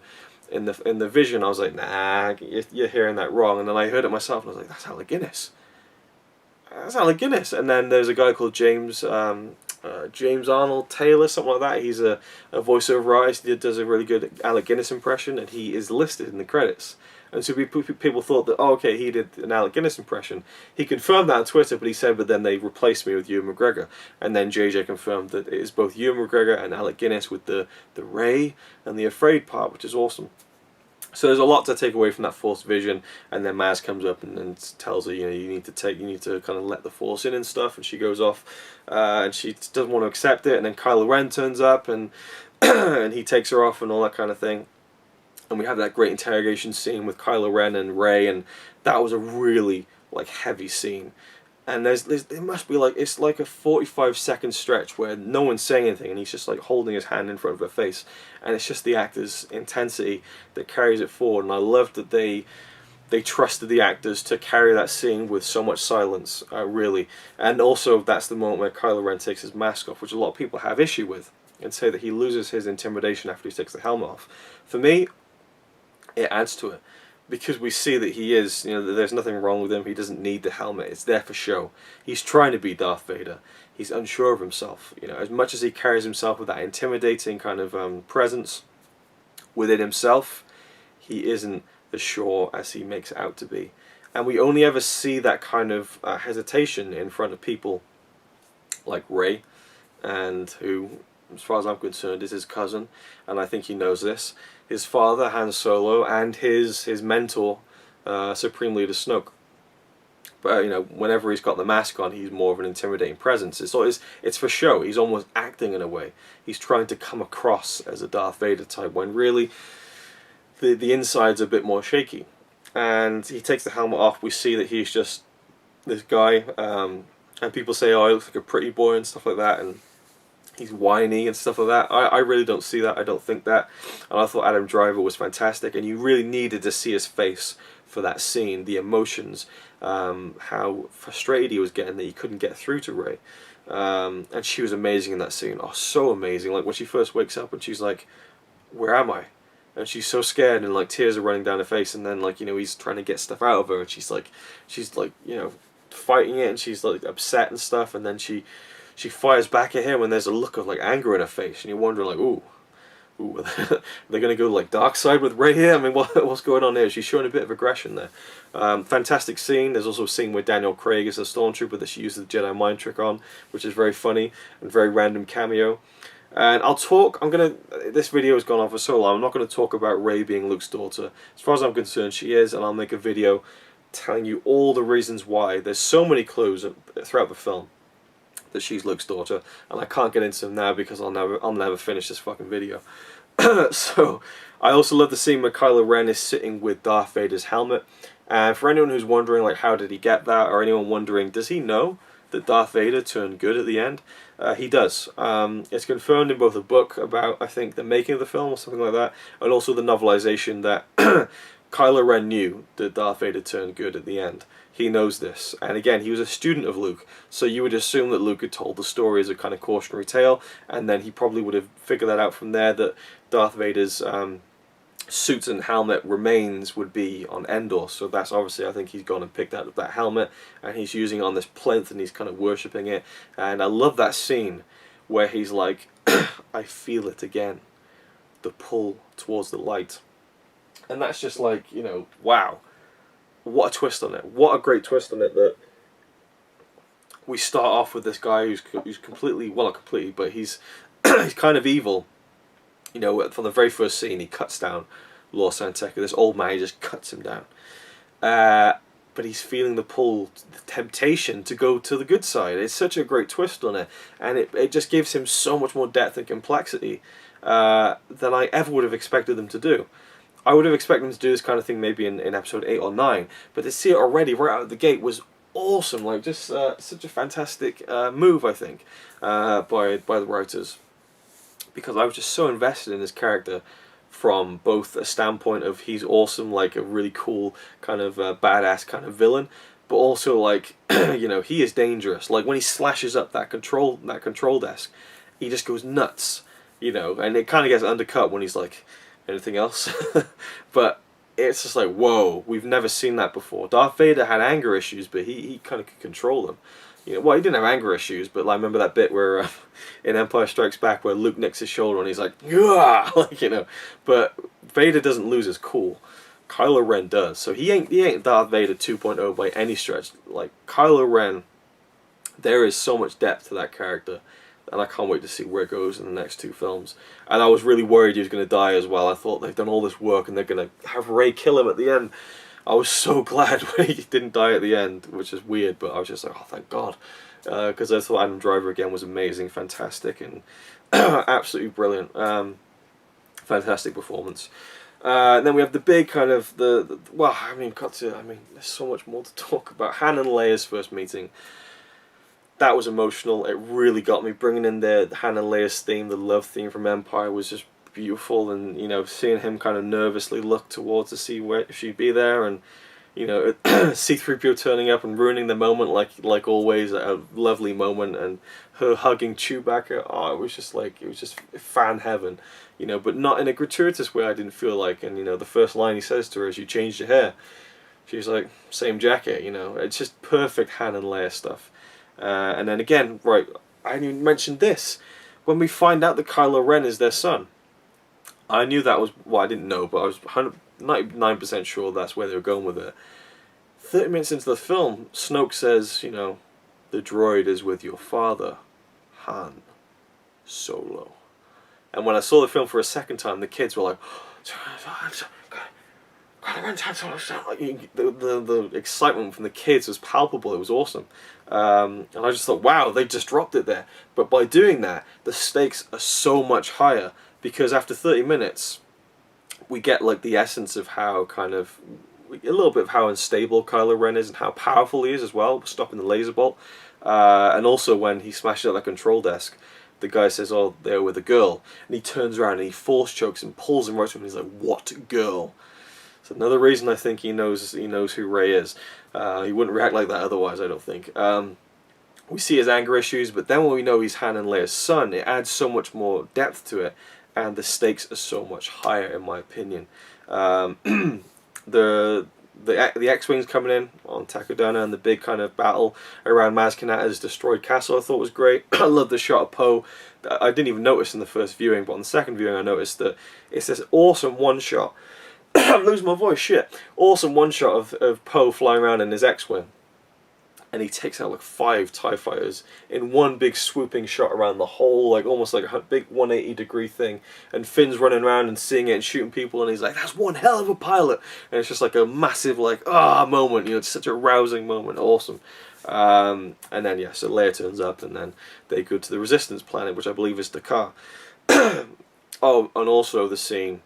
vision, I was like, nah, you're hearing that wrong. And then I heard it myself, and I was like, that's Alec Guinness. That's Alec Guinness. And then there's a guy called James Arnold Taylor, something like that. He's a voiceover artist. He does a really good Alec Guinness impression, and he is listed in the credits. And so people thought that, oh, okay, he did an Alec Guinness impression. He confirmed that on Twitter, but he said, but then they replaced me with Ewan McGregor. And then JJ confirmed that it is both Ewan McGregor and Alec Guinness with the Rey and the afraid part, which is awesome. So there's a lot to take away from that Force vision, and then Maz comes up and tells her, you know, you need to kind of let the Force in and stuff, and she goes off, and she doesn't want to accept it, and then Kylo Ren turns up, and and he takes her off and all that kind of thing. And we have that great interrogation scene with Kylo Ren and Rey, and that was a really like heavy scene. And it must be like, it's like a 45-second stretch where no one's saying anything, and he's just like holding his hand in front of her face, and it's just the actor's intensity that carries it forward. And I love that they trusted the actors to carry that scene with so much silence, really. And also, that's the moment where Kylo Ren takes his mask off, which a lot of people have issue with, and say that he loses his intimidation after he takes the helmet off. For me, it adds to it, because we see that he is, you know, there's nothing wrong with him. He doesn't need the helmet. It's there for show. He's trying to be Darth Vader. He's unsure of himself. You know, as much as he carries himself with that intimidating kind of presence within himself, he isn't as sure as he makes it out to be. And we only ever see that kind of hesitation in front of people like Rey, and who, as far as I'm concerned, is his cousin, and I think he knows this. His father, Han Solo, and his mentor, Supreme Leader Snoke. you know, whenever he's got the mask on, he's more of an intimidating presence. It's for show. He's almost acting in a way. He's trying to come across as a Darth Vader type when really the inside's a bit more shaky. And he takes the helmet off. We see that he's just this guy, and people say, oh, he looks like a pretty boy and stuff like that, and he's whiny and stuff like that. I really don't see that. I don't think that. And I thought Adam Driver was fantastic, and you really needed to see his face for that scene, the emotions, how frustrated he was getting that he couldn't get through to Rey. And she was amazing in that scene. Oh, so amazing. Like when she first wakes up and she's like, where am I? And she's so scared, and like tears are running down her face, and then like, you know, he's trying to get stuff out of her, and she's like, you know, fighting it, and she's like upset and stuff, and then she fires back at him, and there's a look of like anger in her face, and you're wondering like, ooh, are they going to go like dark side with Rey here? I mean, what's going on there? She's showing a bit of aggression there. Fantastic scene. There's also a scene where Daniel Craig is a stormtrooper that she uses the Jedi mind trick on, which is very funny and very random cameo. And this video has gone on for so long, I'm not going to talk about Rey being Luke's daughter. As far as I'm concerned, she is, and I'll make a video telling you all the reasons why. There's so many clues throughout the film that she's Luke's daughter, and I can't get into them now because I'll never finish this fucking video. So, I also love the scene where Kylo Ren is sitting with Darth Vader's helmet, and for anyone who's wondering like how did he get that, or anyone wondering does he know that Darth Vader turned good at the end, he does. It's confirmed in both a book about, I think, the making of the film or something like that, and also the novelization that Kylo Ren knew that Darth Vader turned good at the end. He knows this, and again, he was a student of Luke, so you would assume that Luke had told the story as a kind of cautionary tale, and then he probably would have figured that out from there, that Darth Vader's suit and helmet remains would be on Endor. So that's obviously, I think he's gone and picked out that helmet, and he's using it on this plinth, and he's kind of worshipping it. And I love that scene where he's like, I feel it again, the pull towards the light. And that's just like, you know, wow, what a twist on it. What a great twist on it, that we start off with this guy who's completely, well, not completely, but he's he's kind of evil. You know, from the very first scene, he cuts down Lord Santeca. This old man, he just cuts him down. But he's feeling the pull, the temptation to go to the good side. It's such a great twist on it. And it just gives him so much more depth and complexity than I ever would have expected them to do. I would have expected them to do this kind of thing maybe in episode 8 or 9. But to see it already right out of the gate was awesome. Like, just such a fantastic move, I think, by the writers. Because I was just so invested in his character from both a standpoint of he's awesome, like a really cool kind of badass kind of villain, but also like, you know, he is dangerous. Like when he slashes up that control desk, he just goes nuts, you know, and it kind of gets undercut when he's like, anything else? But it's just like, whoa, we've never seen that before. Darth Vader had anger issues, but he kind of could control them. You know, well, he didn't have anger issues, but like, I remember that bit where in Empire Strikes Back where Luke nicks his shoulder and he's like, yeah, like, you know. But Vader doesn't lose his cool. Kylo Ren does. So he ain't Darth Vader 2.0 by any stretch. Like Kylo Ren, there is so much depth to that character, and I can't wait to see where it goes in the next 2 films. And I was really worried he was going to die as well. I thought they've done all this work and they're going to have Rey kill him at the end. I was so glad when he didn't die at the end, which is weird, but I was just like, oh, thank God. Because I thought Adam Driver again was amazing, fantastic, and absolutely brilliant. Fantastic performance. And then we have the big kind of, well, I mean, there's so much more to talk about. Han and Leia's first meeting. That was emotional. It really got me. Bringing in the Han and Leia's theme, the love theme from Empire, was just beautiful. And you know, seeing him kind of nervously look towards to see if she'd be there, and you know, C-3PO turning up and ruining the moment like always, a lovely moment, and her hugging Chewbacca. Oh, it was just fan heaven, you know, but not in a gratuitous way. I didn't feel like, and you know, the first line he says to her is, "You changed your hair." She's like, "Same jacket," you know. It's just perfect Han and Leia stuff. And then again, right, I didn't even mention this. When we find out that Kylo Ren is their son, I knew that was, well, I didn't know, but I was 99% sure that's where they were going with it. 30 minutes into the film, Snoke says, you know, the droid is with your father, Han Solo. And when I saw the film for a second time, the kids were like, the excitement from the kids was palpable. It was awesome. And I just thought, wow, they just dropped it there. But by doing that, the stakes are so much higher, because after 30 minutes, we get like the essence of how kind of, a little bit of how unstable Kylo Ren is and how powerful he is as well, stopping the laser bolt. And also when he smashes out that control desk, the guy says, oh, they're with a girl. And he turns around and he force chokes and pulls him right to him. And he's like, what girl? It's another reason I think he knows who Rey is. He wouldn't react like that otherwise, I don't think. We see his anger issues, but then when we know he's Han and Leia's son, it adds so much more depth to it, and the stakes are so much higher, in my opinion. The X-Wings coming in on Takodana, and the big kind of battle around Maz Kanata's destroyed castle I thought was great. I love the shot of Poe. I didn't even notice in the first viewing, but on the second viewing I noticed that it's this awesome one-shot. I'm losing my voice, shit. Awesome one-shot of Poe flying around in his X-Wing. And he takes out like 5 TIE fighters in one big swooping shot around the whole, like almost like a big 180-degree thing. And Finn's running around and seeing it and shooting people, and he's like, that's one hell of a pilot. And it's just like a massive, like, moment. You know, it's such a rousing moment. Awesome. And then, yeah, so Leia turns up, and then they go to the Resistance planet, which I believe is Dakar. Oh, and also the scene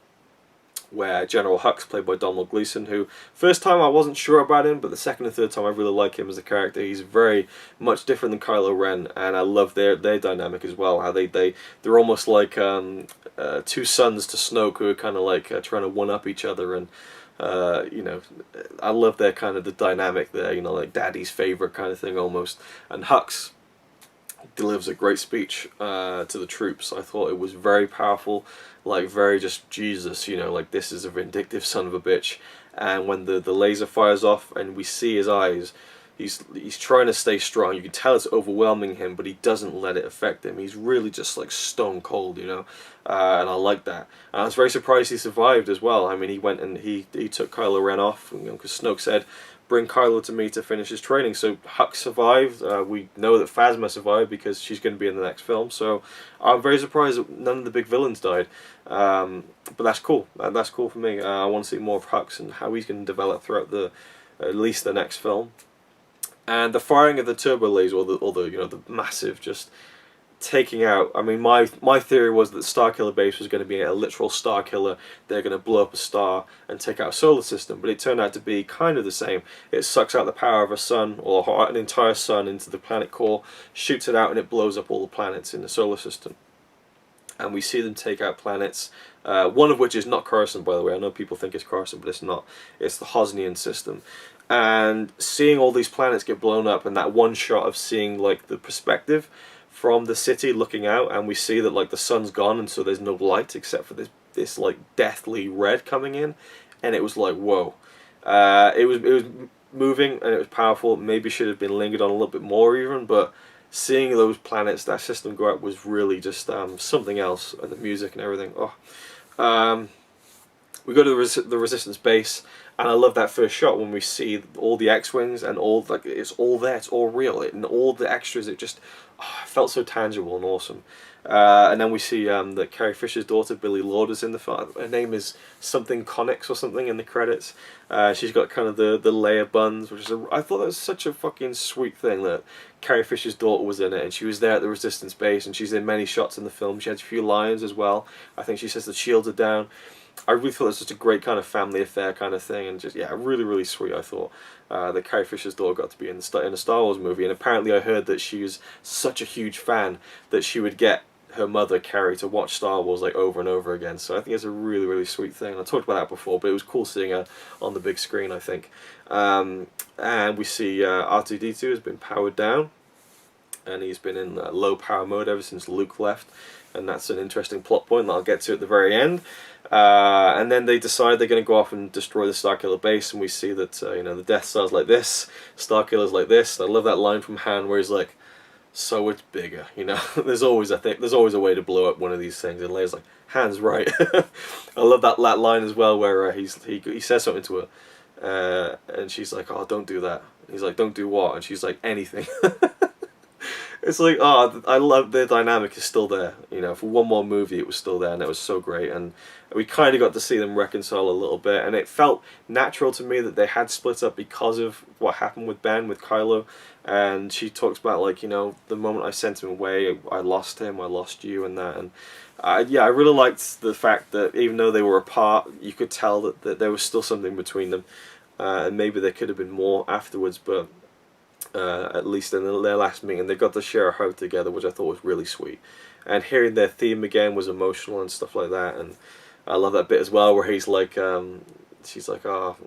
where General Hux, played by Donald Gleeson, who, first time I wasn't sure about him, but the second and third time I really like him as a character. He's very much different than Kylo Ren, and I love their dynamic as well, how they're almost like two sons to Snoke, who are kind of like trying to one-up each other, and you know, I love their kind of the dynamic there, you know, like daddy's favorite kind of thing almost. And Hux delivers a great speech to the troops. I thought it was very powerful, like very just Jesus, you know, like this is a vindictive son of a bitch. And when the laser fires off and we see his eyes, he's trying to stay strong. You can tell it's overwhelming him, but he doesn't let it affect him. He's really just like stone cold, you know, and I like that. And I was very surprised he survived as well. I mean, he went and he took Kylo Ren off, you know, because Snoke said, bring Kylo to me to finish his training. So Hux survived. We know that Phasma survived because she's going to be in the next film. So I'm very surprised that none of the big villains died. But that's cool. That's cool for me. I want to see more of Hux and how he's going to develop throughout at least the next film. And the firing of the turbo laser, or the you know, the massive just taking out. I mean, my theory was that Starkiller Base was going to be a literal star killer. They're going to blow up a star and take out a solar system, but it turned out to be kind of the same. It sucks out the power of a sun, or an entire sun, into the planet core, shoots it out, and it blows up all the planets in the solar system. And we see them take out planets, one of which is not Coruscant, by the way. I know people think it's Coruscant, but it's not. It's the Hosnian system. And seeing all these planets get blown up, and that one shot of seeing like the perspective from the city looking out, and we see that like the sun's gone, and so there's no light except for this like deathly red coming in, and it was like, whoa. It was moving and it was powerful. Maybe should have been lingered on a little bit more even, but seeing those planets, that system go out, was really just something else, and the music and everything. We go to the Resistance base, and I love that first shot when we see all the X-Wings and all, like, it's all there, it's all real, and all the extras, it just felt so tangible and awesome. And then we see that Carrie Fisher's daughter, Billie Lourd, is in the film. Her name is something Connix or something in the credits. She's got kind of the Leia buns, which is I thought that was such a fucking sweet thing that Carrie Fisher's daughter was in it, and she was there at the Resistance base, and she's in many shots in the film. She had a few lines as well. I think she says the shields are down. I really thought it was such a great kind of family affair kind of thing, and just, yeah, really, really sweet, I thought. That Carrie Fisher's daughter got to be in a Star Wars movie, and apparently I heard that she was such a huge fan that she would get her mother, Carrie, to watch Star Wars like over and over again. So I think it's a really, really sweet thing. I talked about that before, but it was cool seeing her on the big screen, I think. And we see R2-D2 has been powered down, and he's been in low power mode ever since Luke left, and that's an interesting plot point that I'll get to at the very end. And then they decide they're going to go off and destroy the Starkiller base, and we see that you know, the Death Star's like this, Starkiller's like this. I love that line from Han where he's like, "So it's bigger," you know. There's always a way to blow up one of these things, and Leia's like, "Han's right." I love that line as well where he says something to her, and she's like, "Oh, don't do that." And he's like, "Don't do what?" And she's like, "Anything." It's like, oh, I love the dynamic is still there. You know, for one more movie, it was still there, and it was so great. And we kind of got to see them reconcile a little bit, and it felt natural to me that they had split up because of what happened with Ben, with Kylo. And she talks about, like, you know, the moment I sent him away, I lost him, I lost you, and that. And yeah, I really liked the fact that even though they were apart, you could tell that there was still something between them. And maybe there could have been more afterwards, but at least in their last meeting, they got to share a hug together, which I thought was really sweet. And hearing their theme again was emotional and stuff like that. And I love that bit as well, where he's like, she's like, oh,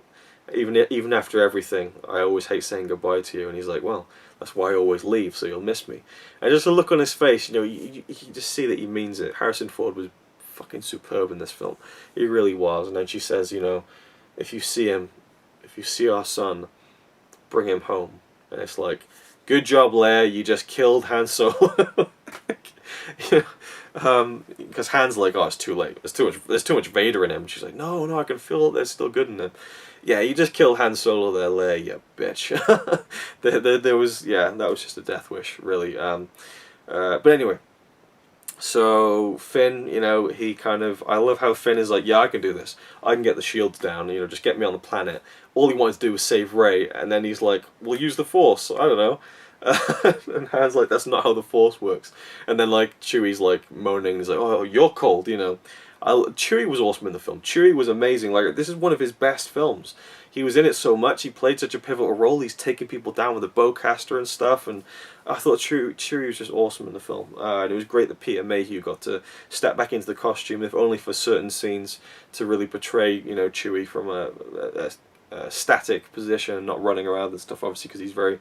even after everything, I always hate saying goodbye to you. And he's like, well, that's why I always leave, so you'll miss me. And just a look on his face, you know, you just see that he means it. Harrison Ford was fucking superb in this film. He really was. And then she says, you know, if you see him, if you see our son, bring him home. And it's like, good job, Leia, you just killed Han Solo. Because Han's like, oh, it's too late. There's too much Vader in him. And she's like, no, no, I can feel there's still good in him. Yeah, you just killed Han Solo there, Leia, you bitch. there was, yeah, that was just a death wish, really. But anyway, so Finn, you know, he kind of, I love how Finn is like, yeah, I can do this. I can get the shields down, you know, just get me on the planet. All he wanted to do was save Rey, and then he's like, we'll use the Force, I don't know. And Han's like, that's not how the Force works. And then, like, Chewie's like moaning, he's like, oh, you're cold, you know. Chewie was awesome in the film. Chewie was amazing. Like, this is one of his best films. He was in it so much. He played such a pivotal role. He's taking people down with a bowcaster and stuff. And I thought Chewie was just awesome in the film. And it was great that Peter Mayhew got to step back into the costume, if only for certain scenes, to really portray, you know, Chewie from a static position and not running around and stuff. Obviously, because he's very,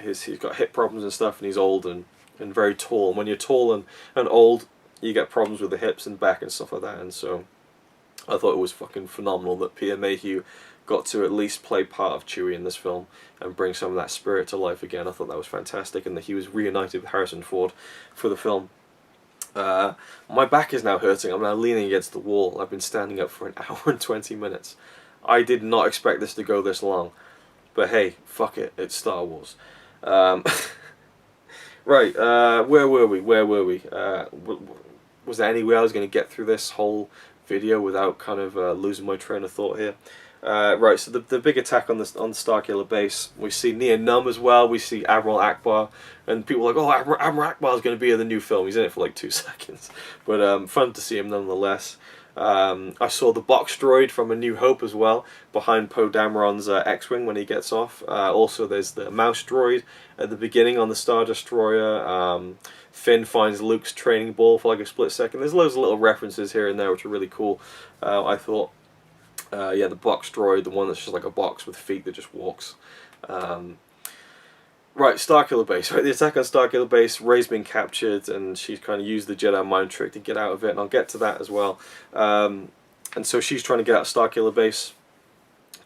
he's got hip problems and stuff, and he's old and very tall. And when you're tall and old, you get problems with the hips and back and stuff like that. And so I thought it was fucking phenomenal that Peter Mayhew got to at least play part of Chewie in this film and bring some of that spirit to life again. I thought that was fantastic, and that he was reunited with Harrison Ford for the film. My back is now hurting. I'm now leaning against the wall. I've been standing up for an hour and 20 minutes. I did not expect this to go this long. But hey, fuck it. It's Star Wars. Right, where were we? Was there any way I was going to get through this whole video without kind of losing my train of thought here? Right, so the big attack on the Starkiller base, we see Nien Nunb as well, we see Admiral Akbar, and people are like, oh, Admiral Akbar is going to be in the new film. He's in it for like 2 seconds, but fun to see him nonetheless. I saw the box droid from A New Hope as well, behind Poe Dameron's X-Wing when he gets off. Also there's the mouse droid at the beginning on the Star Destroyer. Finn finds Luke's training ball for like a split second. There's loads of little references here and there which are really cool, I thought. Yeah, the box droid, the one that's just like a box with feet that just walks. Right, Starkiller Base. Right, the attack on Starkiller Base, Rey's been captured, and she's kind of used the Jedi mind trick to get out of it, and I'll get to that as well. And so she's trying to get out of Starkiller Base.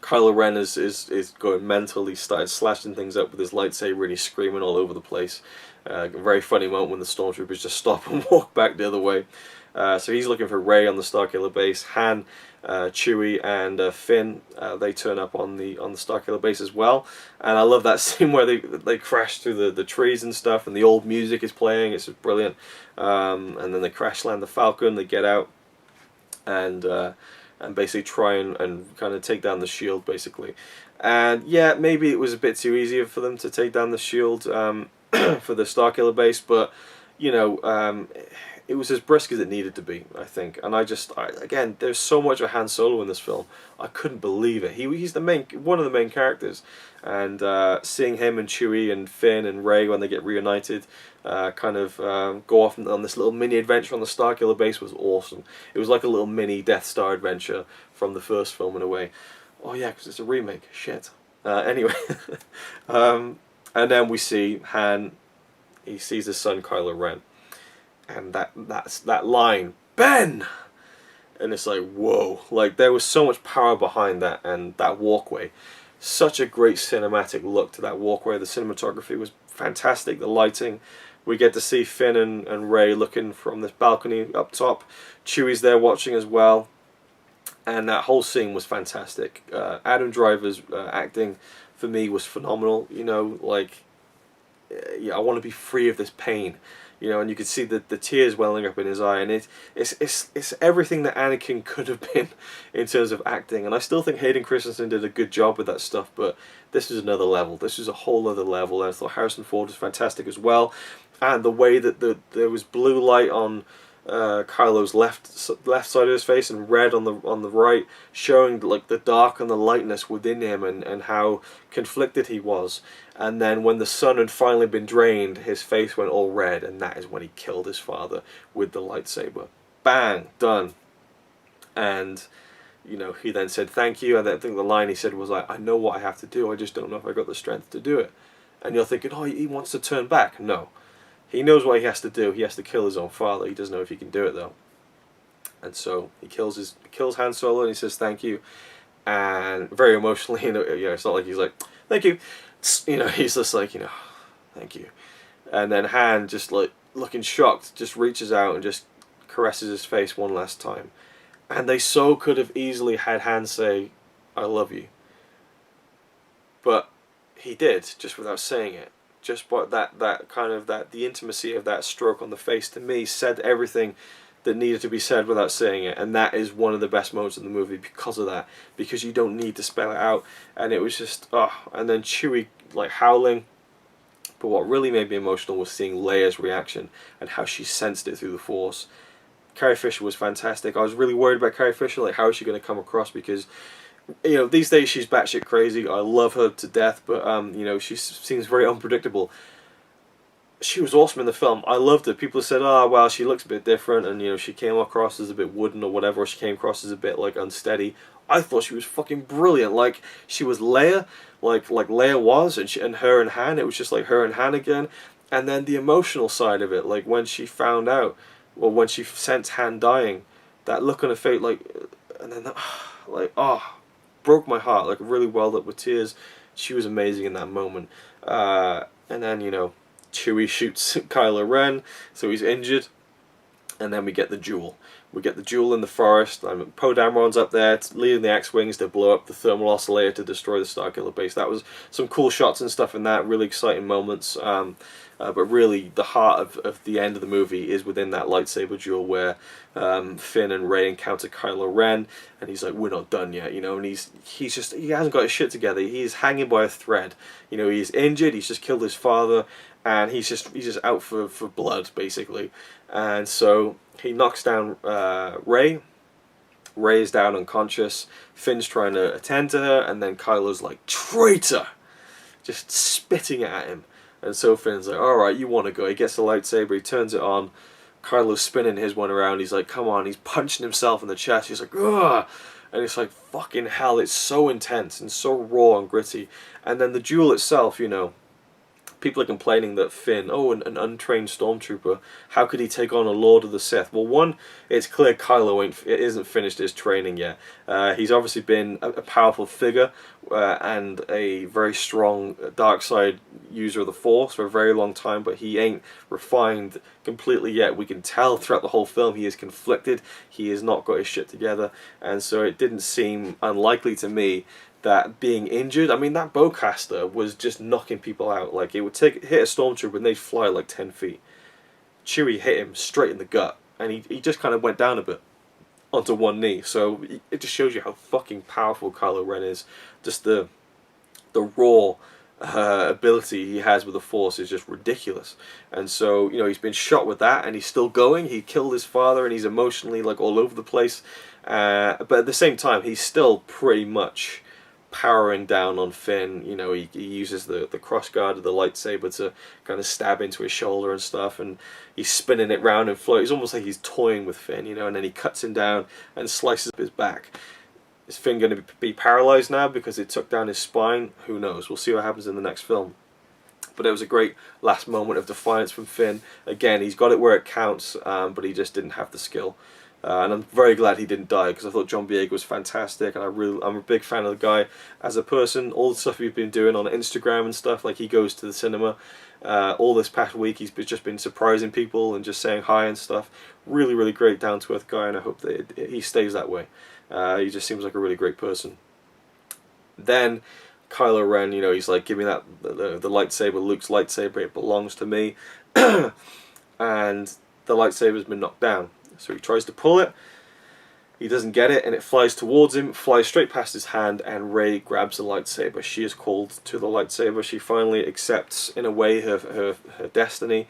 Kylo Ren is going mental. He started slashing things up with his lightsaber, and he's screaming all over the place. A very funny moment when the stormtroopers just stop and walk back the other way. So he's looking for Rey on the Starkiller Base. Han, Chewie, and Finn, they turn up on the Starkiller Base as well. And I love that scene where they crash through the trees and stuff, and the old music is playing. It's just brilliant. And then they crash land the Falcon. They get out and basically try and kind of take down the shield, basically. And yeah, maybe it was a bit too easy for them to take down the shield for the Starkiller Base, but you know, it was as brisk as it needed to be, I think. And again, there's so much of Han Solo in this film. I couldn't believe it. He's one of the main characters, and seeing him and Chewie and Finn and Rey when they get reunited, kind of go off on this little mini adventure on the Starkiller Base was awesome. It was like a little mini Death Star adventure from the first film in a way. Oh yeah, because it's a remake. Shit. Anyway, and then we see Han. He sees his son Kylo Ren. And that's that line, Ben! And it's like, whoa. Like, there was so much power behind that, and that walkway. Such a great cinematic look to that walkway. The cinematography was fantastic. The lighting. We get to see Finn and Rey looking from this balcony up top. Chewie's there watching as well. And that whole scene was fantastic. Adam Driver's acting, for me, was phenomenal. You know, like, yeah, I want to be free of this pain. You know, and you could see the tears welling up in his eye, and it's everything that Anakin could have been in terms of acting. And I still think Hayden Christensen did a good job with that stuff, but this is another level. This is a whole other level. And I thought Harrison Ford was fantastic as well, and the way that there was blue light on Kylo's left side of his face and red on the right, showing like the dark and the lightness within him, and how conflicted he was. And then when the sun had finally been drained, his face went all red, and that is when he killed his father with the lightsaber. Bang, done. And you know, he then said thank you, and I think the line he said was like, I know what I have to do, I just don't know if I got the strength to do it. And you're thinking, oh, he wants to turn back. No. He knows what he has to do. He has to kill his own father. He doesn't know if he can do it though. And so he kills Han Solo, and he says thank you, and very emotionally. You know, it's not like he's like thank you. You know, he's just like, you know, thank you. And then Han, just like looking shocked, just reaches out and just caresses his face one last time. And they so could have easily had Han say, "I love you," but he did, just without saying it. Just what that kind of the intimacy of that stroke on the face, to me, said everything that needed to be said without saying it. And that is one of the best moments in the movie because of that, because you don't need to spell it out. And it was just, oh. And then Chewie like howling. But what really made me emotional was seeing Leia's reaction and how she sensed it through the Force. Carrie Fisher was fantastic. I was really worried about Carrie Fisher, like how is she going to come across, because you know, these days she's batshit crazy. I love her to death, but you know, she seems very unpredictable. She was awesome in the film. I loved her. People said, "Oh, well, she looks a bit different," and you know, she came across as a bit wooden or whatever, or she came across as a bit like unsteady. I thought she was fucking brilliant. Like she was Leia, like Leia was, and her and Han. It was just like her and Han again. And then the emotional side of it, like when she found out, or when she sensed Han dying, that look on her face, like, and then that, like, oh, broke my heart, like really welled up with tears. She was amazing in that moment. And then, you know, Chewie shoots Kylo Ren, so he's injured, and then we get the duel. We get the duel in the forest. Poe Dameron's up there leading the X-Wings to blow up the thermal oscillator to destroy the Starkiller base. That was some cool shots and stuff in that, really exciting moments. But really, the heart of the end of the movie is within that lightsaber duel where Finn and Rey encounter Kylo Ren, and he's like, "We're not done yet," you know. And he hasn't got his shit together. He's hanging by a thread. You know, he's injured. He's just killed his father, and he's just out for blood basically. And so he knocks down Rey. Rey is down unconscious. Finn's trying to attend to her, and then Kylo's like, "Traitor!" just spitting at him. And so Finn's like, "Alright, you want to go." He gets the lightsaber, he turns it on. Kylo's spinning his one around. He's like, "Come on." He's punching himself in the chest. He's like, "Ugh!" And it's like, fucking hell, it's so intense and so raw and gritty. And then the duel itself, you know, people are complaining that Finn, oh, an untrained stormtrooper, how could he take on a Lord of the Sith? Well, one, it's clear Kylo isn't finished his training yet. He's obviously been a powerful figure and a very strong dark side user of the Force for a very long time, but he ain't refined completely yet. We can tell throughout the whole film he is conflicted, he has not got his shit together, and so it didn't seem unlikely to me that being injured, I mean, that bowcaster was just knocking people out. Like, it would hit a stormtrooper and they'd fly like 10 feet. Chewie hit him straight in the gut, and he just kind of went down a bit onto one knee. So it just shows you how fucking powerful Kylo Ren is. Just the raw ability he has with the Force is just ridiculous. And so, you know, he's been shot with that, and he's still going. He killed his father, and he's emotionally like all over the place. But at the same time, he's still pretty much powering down on Finn. You know, he uses the crossguard of the lightsaber to kind of stab into his shoulder and stuff, and he's spinning it round and float. It's almost like he's toying with Finn, you know, and then he cuts him down and slices up his back. Is Finn going to be paralyzed now because it took down his spine? Who knows? We'll see what happens in the next film. But it was a great last moment of defiance from Finn. Again, he's got it where it counts, but he just didn't have the skill. And I'm very glad he didn't die, because I thought John Boyega was fantastic, and I'm a big fan of the guy as a person. All the stuff he's been doing on Instagram and stuff, like he goes to the cinema all this past week, he's just been surprising people and just saying hi and stuff. Really, really great, down-to-earth guy, and I hope that he stays that way. He just seems like a really great person. Then Kylo Ren, you know, he's like, give me that the lightsaber, Luke's lightsaber, it belongs to me. And the lightsaber's been knocked down. So he tries to pull it, he doesn't get it, and it flies towards him, flies straight past his hand, and Rey grabs the lightsaber. She is called to the lightsaber. She finally accepts, in a way, her destiny.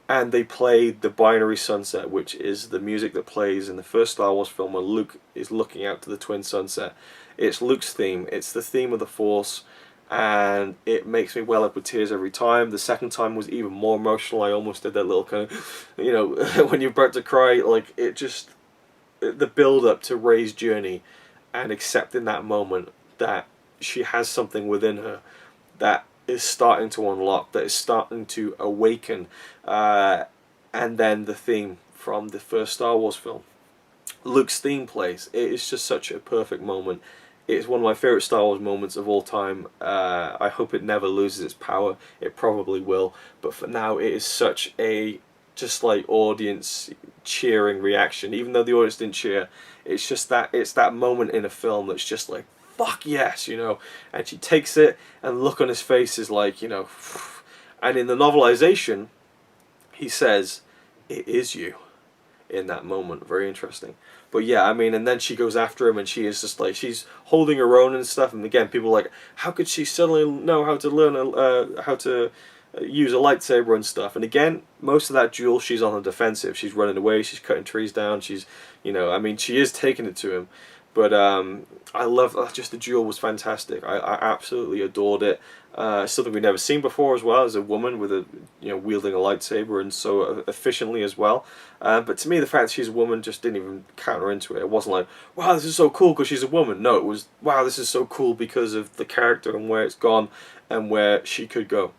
And they played the Binary Sunset, which is the music that plays in the first Star Wars film when Luke is looking out to the twin sunset. It's Luke's theme. It's the theme of the Force, and it makes me well up with tears every time. The second time was even more emotional. I almost did that little kind of, you know, when you're about to cry. Like, it just, the build up to Rey's journey and accepting that moment that she has something within her that is starting to unlock, that is starting to awaken. And then the theme from the first Star Wars film, Luke's theme plays. It is just such a perfect moment. It's one of my favourite Star Wars moments of all time. I hope it never loses its power. It probably will. But for now, it is such a just like audience cheering reaction. Even though the audience didn't cheer, it's just that, it's that moment in a film that's just like, fuck yes, you know. And she takes it, and the look on his face is like, you know. And in the novelization, he says, "It is you," in that moment. Very interesting. But yeah, I mean, and then she goes after him, and she is just like, she's holding her own and stuff. And again, people are like, how could she suddenly know how to learn how to use a lightsaber and stuff? And again, most of that duel, she's on the defensive. She's running away. She's cutting trees down. She's, you know, I mean, she is taking it to him. But I love, just the duel was fantastic. I absolutely adored it. Something we've never seen before as well, as a woman with a, you know, wielding a lightsaber and so efficiently as well. But to me, the fact that she's a woman just didn't even counter into it. It wasn't like, wow, this is so cool because she's a woman. No, it was, wow, this is so cool because of the character and where it's gone and where she could go.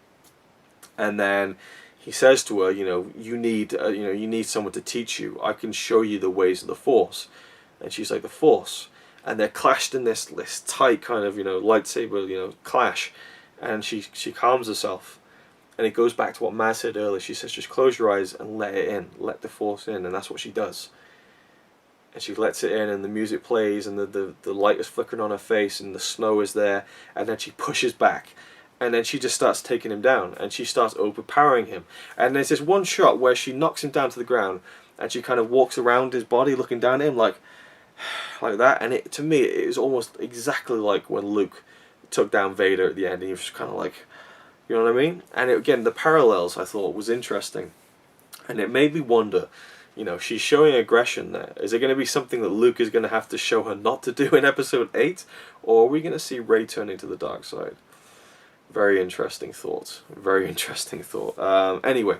And then he says to her, you know, you need someone to teach you. I can show you the ways of the Force. And she's like, the Force. And they're clashed in this tight kind of, you know, lightsaber, you know, clash. And she calms herself. And it goes back to what Maz said earlier. She says, just close your eyes and let it in. Let the Force in. And that's what she does. And she lets it in, and the music plays, and the light is flickering on her face, and the snow is there. And then she pushes back. And then she just starts taking him down. And she starts overpowering him. And there's this one shot where she knocks him down to the ground. And she kind of walks around his body looking down at him like that, and it, to me, it is almost exactly like when Luke took down Vader at the end, and he was just kind of like, you know what I mean? And it, again, the parallels I thought was interesting, and it made me wonder, you know, she's showing aggression there. Is it going to be something that Luke is going to have to show her not to do in Episode 8, or are we going to see Rey turning to the dark side? Very interesting thought. Very interesting thought. Anyway,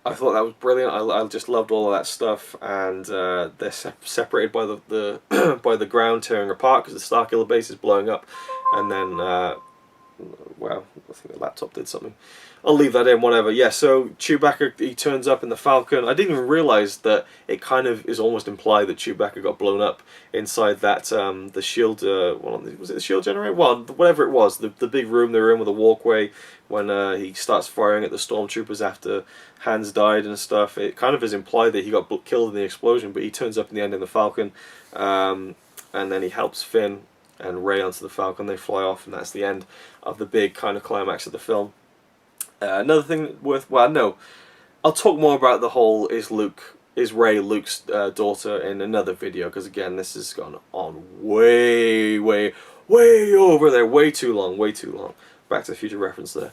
I thought that was brilliant. I just loved all of that stuff, and they're separated by the by the ground tearing apart because the Starkiller base is blowing up, and then wow, I think the laptop did something. I'll leave that in, whatever. Yeah, so Chewbacca, he turns up in the Falcon. I didn't even realise that it kind of is almost implied that Chewbacca got blown up inside that, the shield, was it the shield generator? Well, whatever it was, the big room they were in with a walkway when he starts firing at the stormtroopers after Han's died and stuff. It kind of is implied that he got killed in the explosion, but he turns up in the end in the Falcon, and then he helps Finn and Rey onto the Falcon. They fly off, and that's the end of the big kind of climax of the film. Another thing I'll talk more about the whole is Rey Luke's daughter in another video, because again, this has gone on way over there, way too long. Back to the Future reference there.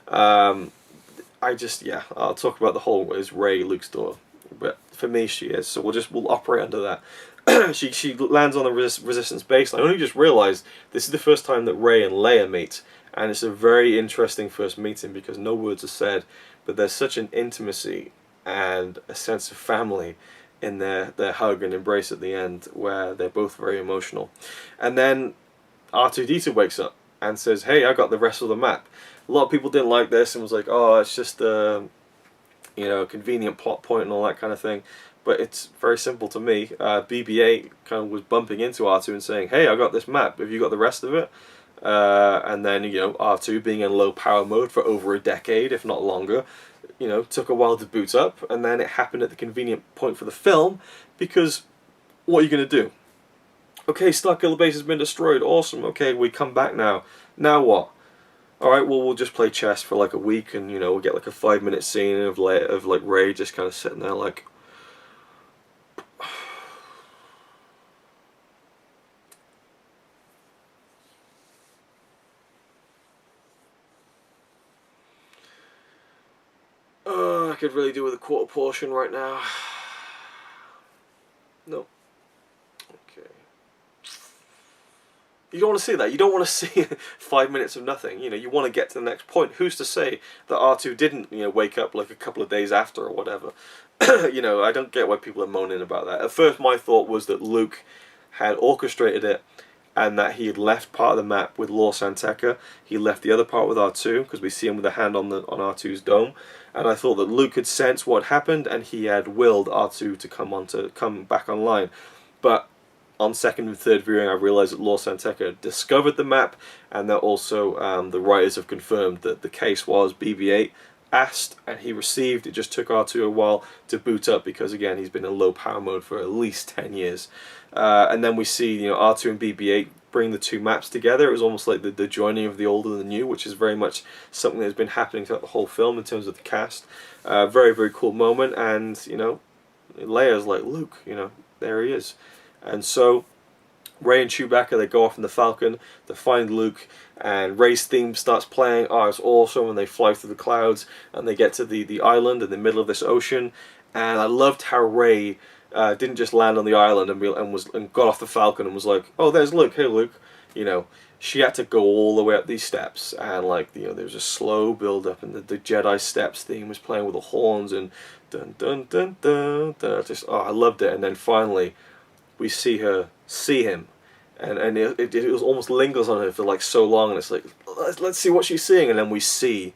I'll talk about the whole is Rey Luke's daughter, but for me she is, so we'll operate under that. she lands on the Resistance base. I only just realised this is the first time that Rey and Leia meet. And it's a very interesting first meeting because no words are said, but there's such an intimacy and a sense of family in their hug and embrace at the end, where they're both very emotional. And then R2-D2 wakes up and says, hey, I got the rest of the map. A lot of people didn't like this and was like, oh, it's just a convenient plot point and all that kind of thing. But it's very simple to me. BB-8 kind of was bumping into R2 and saying, hey, I got this map, have you got the rest of it? And then, R2 being in low power mode for over a decade, if not longer, took a while to boot up, and then it happened at the convenient point for the film, because what are you going to do? Okay, Starkiller Base has been destroyed. Awesome. Okay, we come back now. Now what? All right, well we'll just play chess for like a week, and we'll get like a 5-minute scene of like Rey just kind of sitting there like. I could really do with a quarter portion right now. No. Okay. You don't want to see that. You don't want to see 5 minutes of nothing. You want to get to the next point. Who's to say that R2 didn't, wake up like a couple of days after or whatever? I don't get why people are moaning about that. At first, my thought was that Luke had orchestrated it, and that he had left part of the map with Lor San Tekka. He left the other part with R2, because we see him with a hand on R2's dome. And I thought that Luke had sensed what happened, and he had willed R2 to come back online. But on second and third viewing, I realised that Lor San Tekka had discovered the map, and that also the writers have confirmed that the case was BB-8 asked and he received. It just took R2 a while to boot up because, again, he's been in low power mode for at least 10 years. And then we see R2 and BB-8 bring the two maps together. It was almost like the joining of the old and the new, which is very much something that's been happening throughout the whole film in terms of the cast. Very, very cool moment, and Leia's like, Luke, there he is. And so Rey and Chewbacca, they go off in the Falcon to find Luke, and Rey's theme starts playing. Oh, it's awesome, and they fly through the clouds, and they get to the island in the middle of this ocean. And I loved how Rey didn't just land on the island and got off the Falcon and was like, oh, there's Luke. Hey, Luke. She had to go all the way up these steps, and there was a slow build up, and the Jedi Steps theme was playing with the horns and dun dun dun dun dun. I loved it. And then finally, we see him, and it was almost lingers on her for like so long, and it's like, let's see what she's seeing, and then we see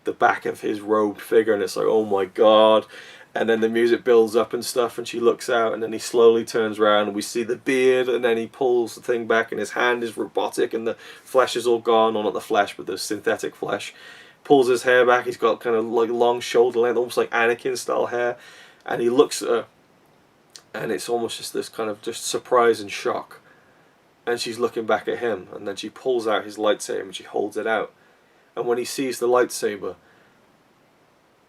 the back of his robed figure, and it's like, oh my god. And then the music builds up and stuff, and she looks out, and then he slowly turns around, and we see the beard, and then he pulls the thing back, and his hand is robotic, and the flesh is all gone, or not the flesh, but the synthetic flesh. Pulls his hair back, he's got kind of like long shoulder length, almost like Anakin style hair, and he looks at her, and it's almost just this kind of just surprise and shock. And she's looking back at him, and then she pulls out his lightsaber, and she holds it out. And when he sees the lightsaber,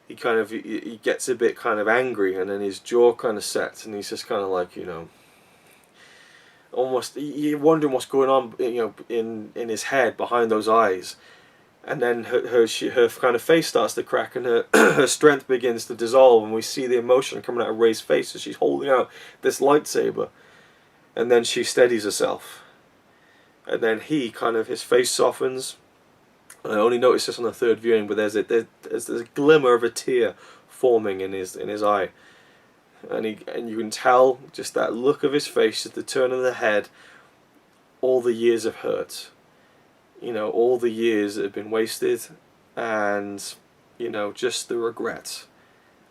he gets a bit kind of angry, and then his jaw kind of sets, and he's just kind of like, almost, you're wondering what's going on, in his head behind those eyes. And then her kind of face starts to crack, and her her strength begins to dissolve, and we see the emotion coming out of Rey's face as she's holding out this lightsaber. And then she steadies herself, and then his face softens. I only noticed this on the third viewing, but there's a glimmer of a tear forming in his eye, and you can tell just that look of his face, just the turn of the head, all the years of hurt, all the years that have been wasted, and just the regret.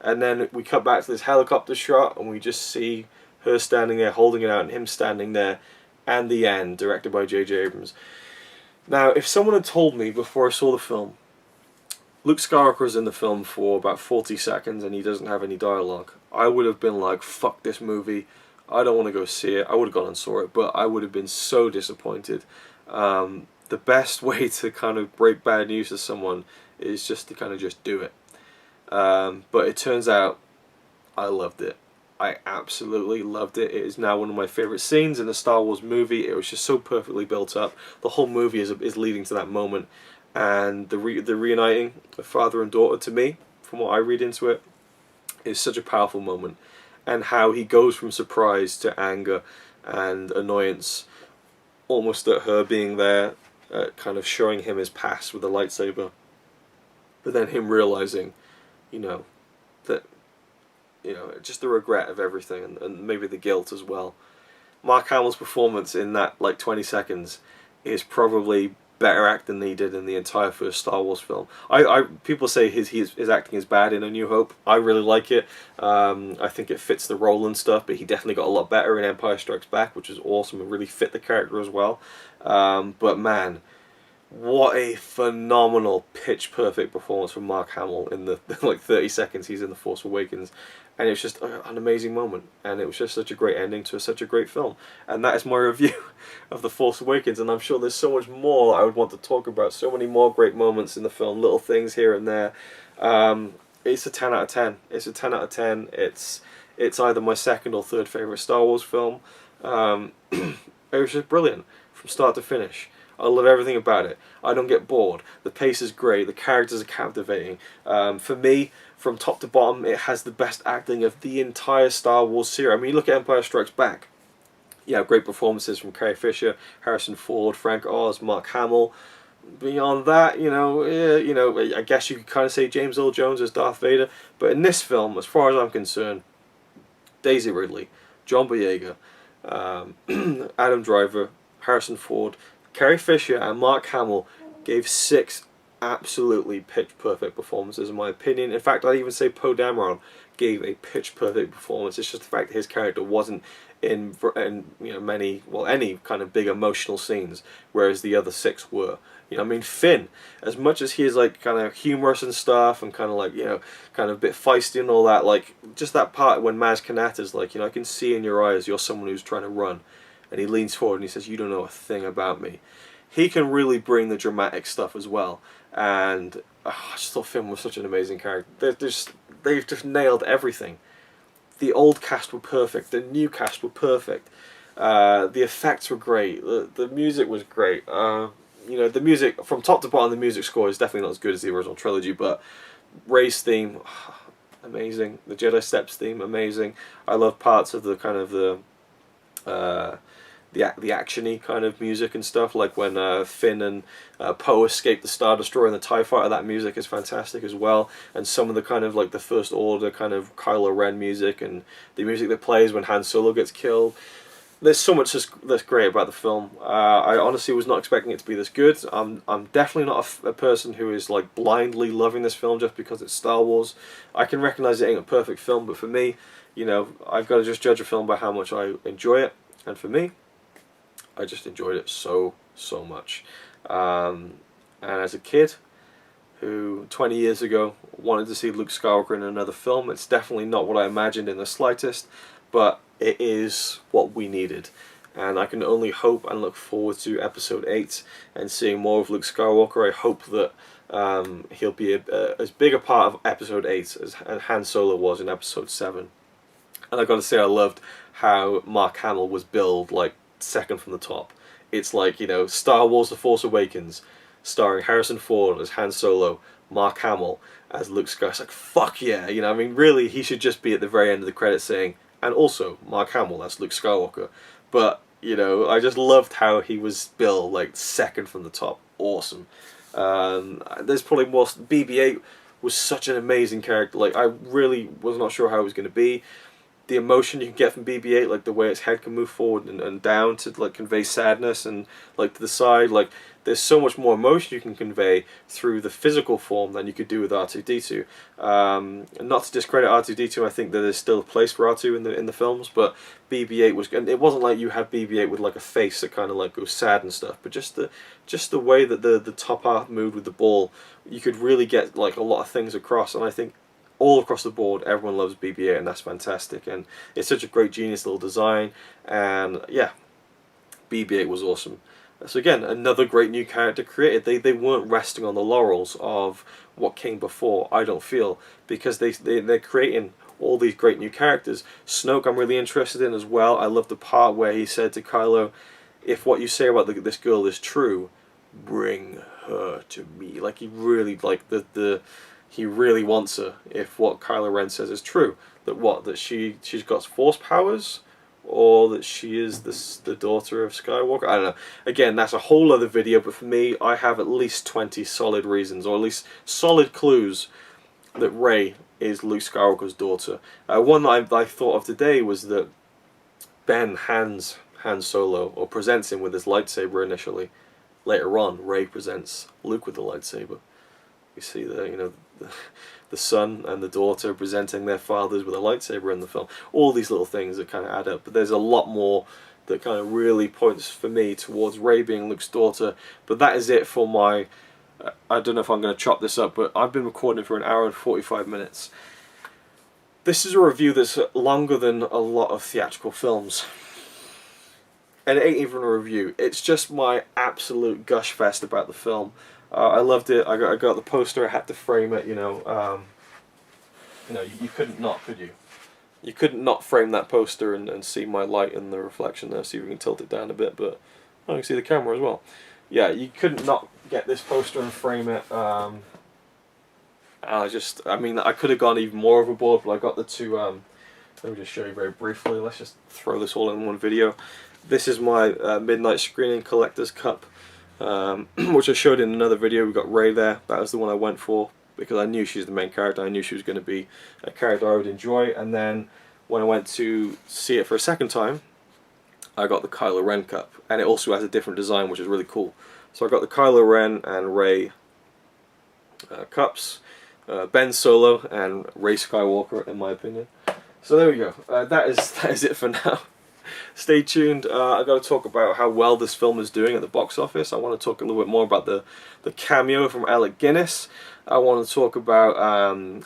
And then we cut back to this helicopter shot, and we just see her standing there holding it out, and him standing there, and the end, directed by J.J. Abrams. Now, if someone had told me before I saw the film, Luke Skywalker is in the film for about 40 seconds and he doesn't have any dialogue, I would have been like, fuck this movie, I don't want to go see it. I would have gone and saw it, but I would have been so disappointed. The best way to kind of break bad news to someone is just to kind of just do it. But it turns out I loved it. I absolutely loved it. It is now one of my favourite scenes in a Star Wars movie. It was just so perfectly built up. The whole movie is leading to that moment. And the reuniting of father and daughter, to me, from what I read into it, is such a powerful moment. And how he goes from surprise to anger and annoyance, almost at her being there, kind of showing him his past with a lightsaber. But then him realising, that just the regret of everything, and maybe the guilt as well. Mark Hamill's performance in that 20 seconds is probably better acting than he did in the entire first Star Wars film. People say his acting is bad in A New Hope. I really like it. I think it fits the role and stuff, but he definitely got a lot better in Empire Strikes Back, which was awesome and really fit the character as well. But man, what a phenomenal pitch perfect performance from Mark Hamill in the 30 seconds he's in The Force Awakens. and it was just an amazing moment, and it was just such a great ending to such a great film. And that is my review of The Force Awakens, and I'm sure there's so much more I would want to talk about, so many more great moments in the film, little things here and there. It's a 10 out of 10. It's a 10 out of 10. It's either my second or third favourite Star Wars film. It was just brilliant from start to finish. I love everything about it. I don't get bored. The pace is great. The characters are captivating. For me, from top to bottom, it has the best acting of the entire Star Wars series. I mean, you look at Empire Strikes Back. Yeah, great performances from Carrie Fisher, Harrison Ford, Frank Oz, Mark Hamill. Beyond that, I guess you could kind of say James Earl Jones as Darth Vader. But in this film, as far as I'm concerned, Daisy Ridley, John Boyega, Adam Driver, Harrison Ford, Carrie Fisher and Mark Hamill gave 6 absolutely pitch-perfect performances, in my opinion. In fact, I'd even say Poe Dameron gave a pitch-perfect performance. It's just the fact that his character wasn't in any kind of big emotional scenes, whereas the other 6 were. I mean, Finn, as much as he is like kind of humorous and stuff, and kind of like, kind of a bit feisty and all that, like just that part when Maz Kanata's like, I can see in your eyes you're someone who's trying to run. And he leans forward and he says, "You don't know a thing about me." He can really bring the dramatic stuff as well. And I just thought Finn was such an amazing character. They've just nailed everything. The old cast were perfect. The new cast were perfect. The effects were great. The music was great. The music, from top to bottom, the music score is definitely not as good as the original trilogy, but Rey's theme, amazing. The Jedi Steps theme, amazing. I love parts of the kind of the action-y kind of music and stuff, like when Finn and Poe escape the Star Destroyer and the TIE Fighter. That music is fantastic as well, and some of the kind of like the First Order kind of Kylo Ren music, and the music that plays when Han Solo gets killed. There's so much that's great about the film. I honestly was not expecting it to be this good. I'm definitely not a person who is like blindly loving this film just because it's Star Wars. I can recognize it ain't a perfect film, but for me, I've got to just judge a film by how much I enjoy it. And for me, I just enjoyed it so much. And as a kid who 20 years ago wanted to see Luke Skywalker in another film, it's definitely not what I imagined in the slightest, but it is what we needed. And I can only hope and look forward to Episode 8 and seeing more of Luke Skywalker. I hope that he'll be as big a part of Episode 8 as Han Solo was in Episode 7. And I've got to say, I loved how Mark Hamill was billed like second from the top. It's like, Star Wars The Force Awakens, starring Harrison Ford as Han Solo, Mark Hamill as Luke Skywalker. It's like, fuck yeah, I mean, really, he should just be at the very end of the credits saying, and also Mark Hamill, that's Luke Skywalker. But, I just loved how he was billed like second from the top. Awesome. There's probably more. BB-8 was such an amazing character. Like, I really was not sure how it was going to be. The emotion you can get from BB-8, like the way its head can move forward and down to like convey sadness, and like to the side, like there's so much more emotion you can convey through the physical form than you could do with R2-D2. And not to discredit R2-D2, I think that there's still a place for R2 in the films, but BB-8 was, and it wasn't like you had BB-8 with like a face that kind of like goes sad and stuff, but just the way that the top half moved with the ball, you could really get like a lot of things across. And I think all across the board, everyone loves BB-8, and that's fantastic. And it's such a great, genius little design. And yeah, BB-8 was awesome. So again, another great new character created. They weren't resting on the laurels of what came before, I don't feel, because they're creating all these great new characters. Snoke I'm really interested in as well. I love the part where he said to Kylo, "If what you say about this girl is true, bring her to me." Like, he really, like, he really wants her, if what Kylo Ren says is true. That she's got Force powers, or that she is the daughter of Skywalker. I don't know. Again, that's a whole other video, but for me, I have at least 20 solid reasons, or at least solid clues, that Rey is Luke Skywalker's daughter. One that I thought of today was that Ben hands Han Solo, or presents him with his lightsaber initially. Later on, Rey presents Luke with the lightsaber. We see the son and the daughter presenting their fathers with a lightsaber in the film. All these little things that kind of add up, but there's a lot more that kind of really points for me towards Rey being Luke's daughter. But that is it for my, I don't know if I'm going to chop this up, but I've been recording for an hour and 45 minutes. This is a review that's longer than a lot of theatrical films. And it ain't even a review. It's just my absolute gush fest about the film. I loved it. I got the poster. I had to frame it. You couldn't not, could you? You couldn't not frame that poster and see my light in the reflection there. See if we can tilt it down a bit, but I can see the camera as well. Yeah, you couldn't not get this poster and frame it. I could have gone even more overboard, but I got the two. Let me just show you very briefly. Let's just throw this all in one video. This is my midnight screening collector's cup, which I showed in another video. We got Rey there. That was the one I went for because I knew she's the main character. I knew she was going to be a character I would enjoy. And then when I went to see it for a second time, I got the Kylo Ren cup, and it also has a different design, which is really cool. So I got the Kylo Ren and Rey cups, Ben Solo and Rey Skywalker, in my opinion. So there we go. That is it for now. Stay tuned. I got to talk about how well this film is doing at the box office. I want to talk a little bit more about the cameo from Alec Guinness. I want to talk about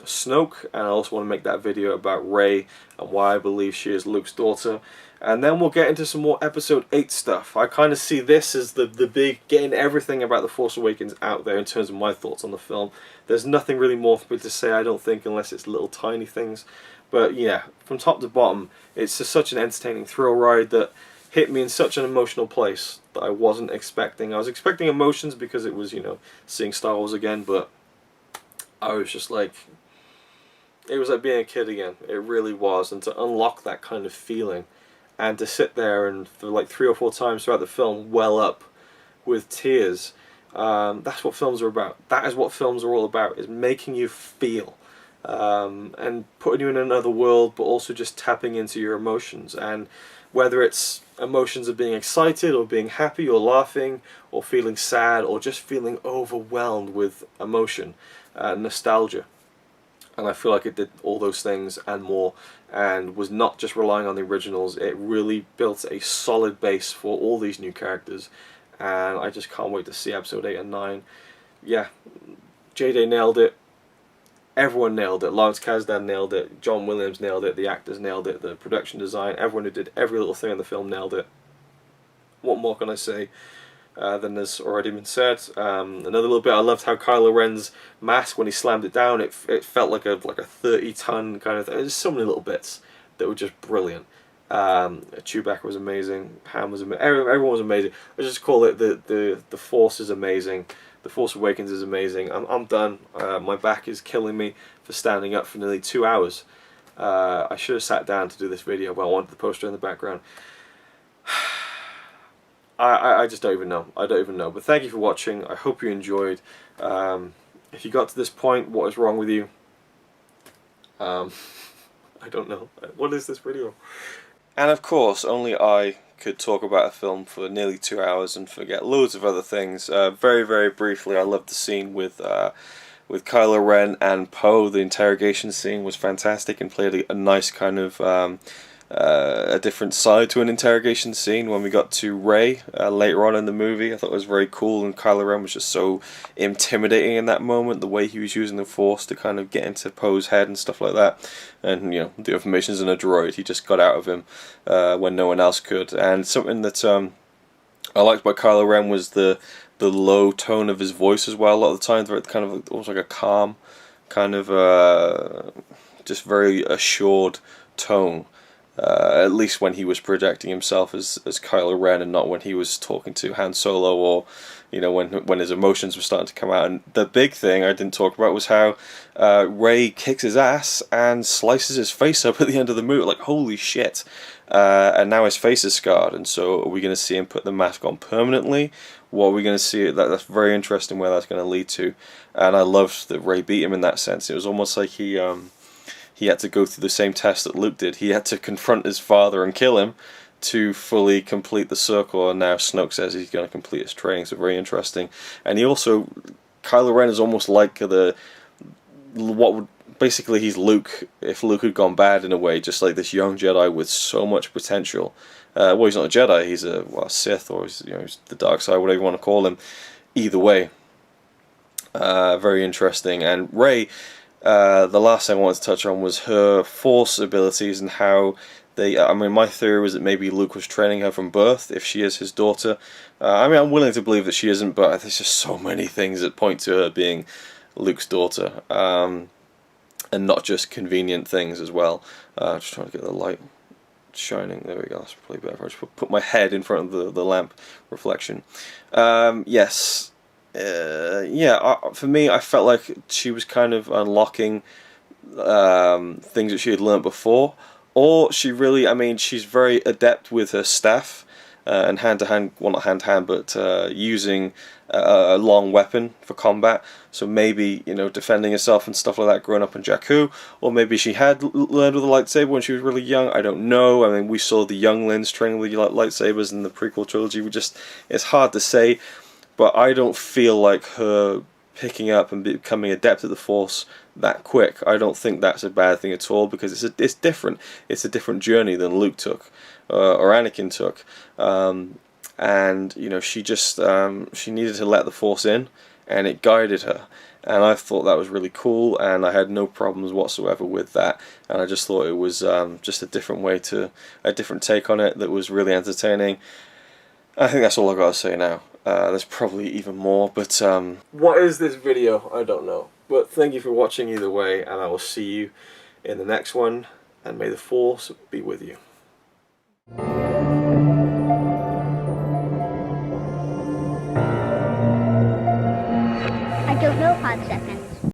Snoke, and I also want to make that video about Rey and why I believe she is Luke's daughter. And then we'll get into some more Episode 8 stuff. I kind of see this as the big, getting everything about The Force Awakens out there in terms of my thoughts on the film. There's nothing really more for me to say, I don't think, unless it's little tiny things. But yeah, from top to bottom, it's just such an entertaining thrill ride that hit me in such an emotional place that I wasn't expecting. I was expecting emotions because it was, seeing Star Wars again, but I was just like, it was like being a kid again. It really was. And to unlock that kind of feeling and to sit there and for like 3 or 4 times throughout the film well up with tears, that's what films are about. That is what films are all about, is making you feel. And putting you in another world, but also just tapping into your emotions. And whether it's emotions of being excited or being happy or laughing or feeling sad or just feeling overwhelmed with emotion, nostalgia. And I feel like it did all those things and more, and was not just relying on the originals. It really built a solid base for all these new characters, and I just can't wait to see Episode 8 and 9. Yeah, J.J. nailed it. Everyone nailed it. Lawrence Kasdan nailed it. John Williams nailed it. The actors nailed it. The production design. Everyone who did every little thing in the film nailed it. What more can I say than has already been said? Another little bit. I loved how Kylo Ren's mask, when he slammed it down, it felt like a 30-ton kind of thing. There's so many little bits that were just brilliant. Chewbacca was amazing. Ham was amazing. Everyone was amazing. I just call it the Force is amazing. The Force Awakens is amazing. I'm done. My back is killing me for standing up for nearly 2 hours. I should have sat down to do this video, but I wanted the poster in the background. I just don't even know. I don't even know. But thank you for watching. I hope you enjoyed. If you got to this point, what is wrong with you? I don't know. What is this video? And of course, only I could talk about a film for nearly 2 hours and forget loads of other things. Very, very briefly, I loved the scene with Kylo Ren and Poe. The interrogation scene was fantastic and played a nice kind of a different side to an interrogation scene when we got to Rey later on in the movie. I thought it was very cool, and Kylo Ren was just so intimidating in that moment, the way he was using the Force to kind of get into Poe's head and stuff like that. And the information's in a droid, he just got out of him when no one else could. And something that I liked about Kylo Ren was the low tone of his voice as well. A lot of the time, it's kind of almost like a calm, kind of just very assured tone. At least when he was projecting himself as Kylo Ren, and not when he was talking to Han Solo, or when his emotions were starting to come out. And the big thing I didn't talk about was how Rey kicks his ass and slices his face up at the end of the movie. Like, holy shit! And now his face is scarred. And so, are we going to see him put the mask on permanently? What are we going to see? That's very interesting where that's going to lead to. And I loved that Rey beat him in that sense. It was almost like he had to go through the same test that Luke did. He had to confront his father and kill him to fully complete the circle, and now Snoke says he's going to complete his training, so very interesting. And he also, Kylo Ren is almost like basically he's Luke, if Luke had gone bad in a way, just like this young Jedi with so much potential. Well, he's not a Jedi, he's a Sith, or he's the dark side, whatever you want to call him. Either way, very interesting. And Rey, the last thing I wanted to touch on was her Force abilities and how they. I mean, my theory was that maybe Luke was training her from birth, if she is his daughter. I mean, I'm willing to believe that she isn't, but there's just so many things that point to her being Luke's daughter, and not just convenient things as well. Just trying to get the light shining. There we go. That's probably better. I just put my head in front of the lamp reflection. Yes. Yeah, for me, I felt like she was kind of unlocking things that she had learnt before, or she really, I mean, she's very adept with her staff and hand-to-hand, well, not hand-to-hand, but using a long weapon for combat. So maybe, you know, defending herself and stuff like that growing up in Jakku, or maybe she had learned with a lightsaber when she was really young. I don't know. I mean, we saw the younglings training with lightsabers in the prequel trilogy. It's hard to say. But I don't feel like her picking up and becoming adept at the Force that quick. I don't think that's a bad thing at all, because it's different. It's a different journey than Luke took, or Anakin took. And you know, she just she needed to let the Force in, and it guided her. And I thought that was really cool, and I had no problems whatsoever with that. And I just thought it was just a different take on it that was really entertaining. I think that's all I've got to say now. There's probably even more, but what is this video? I don't know. But thank you for watching either way, and I will see you in the next one, and may the Force be with you. I don't know, 5 seconds.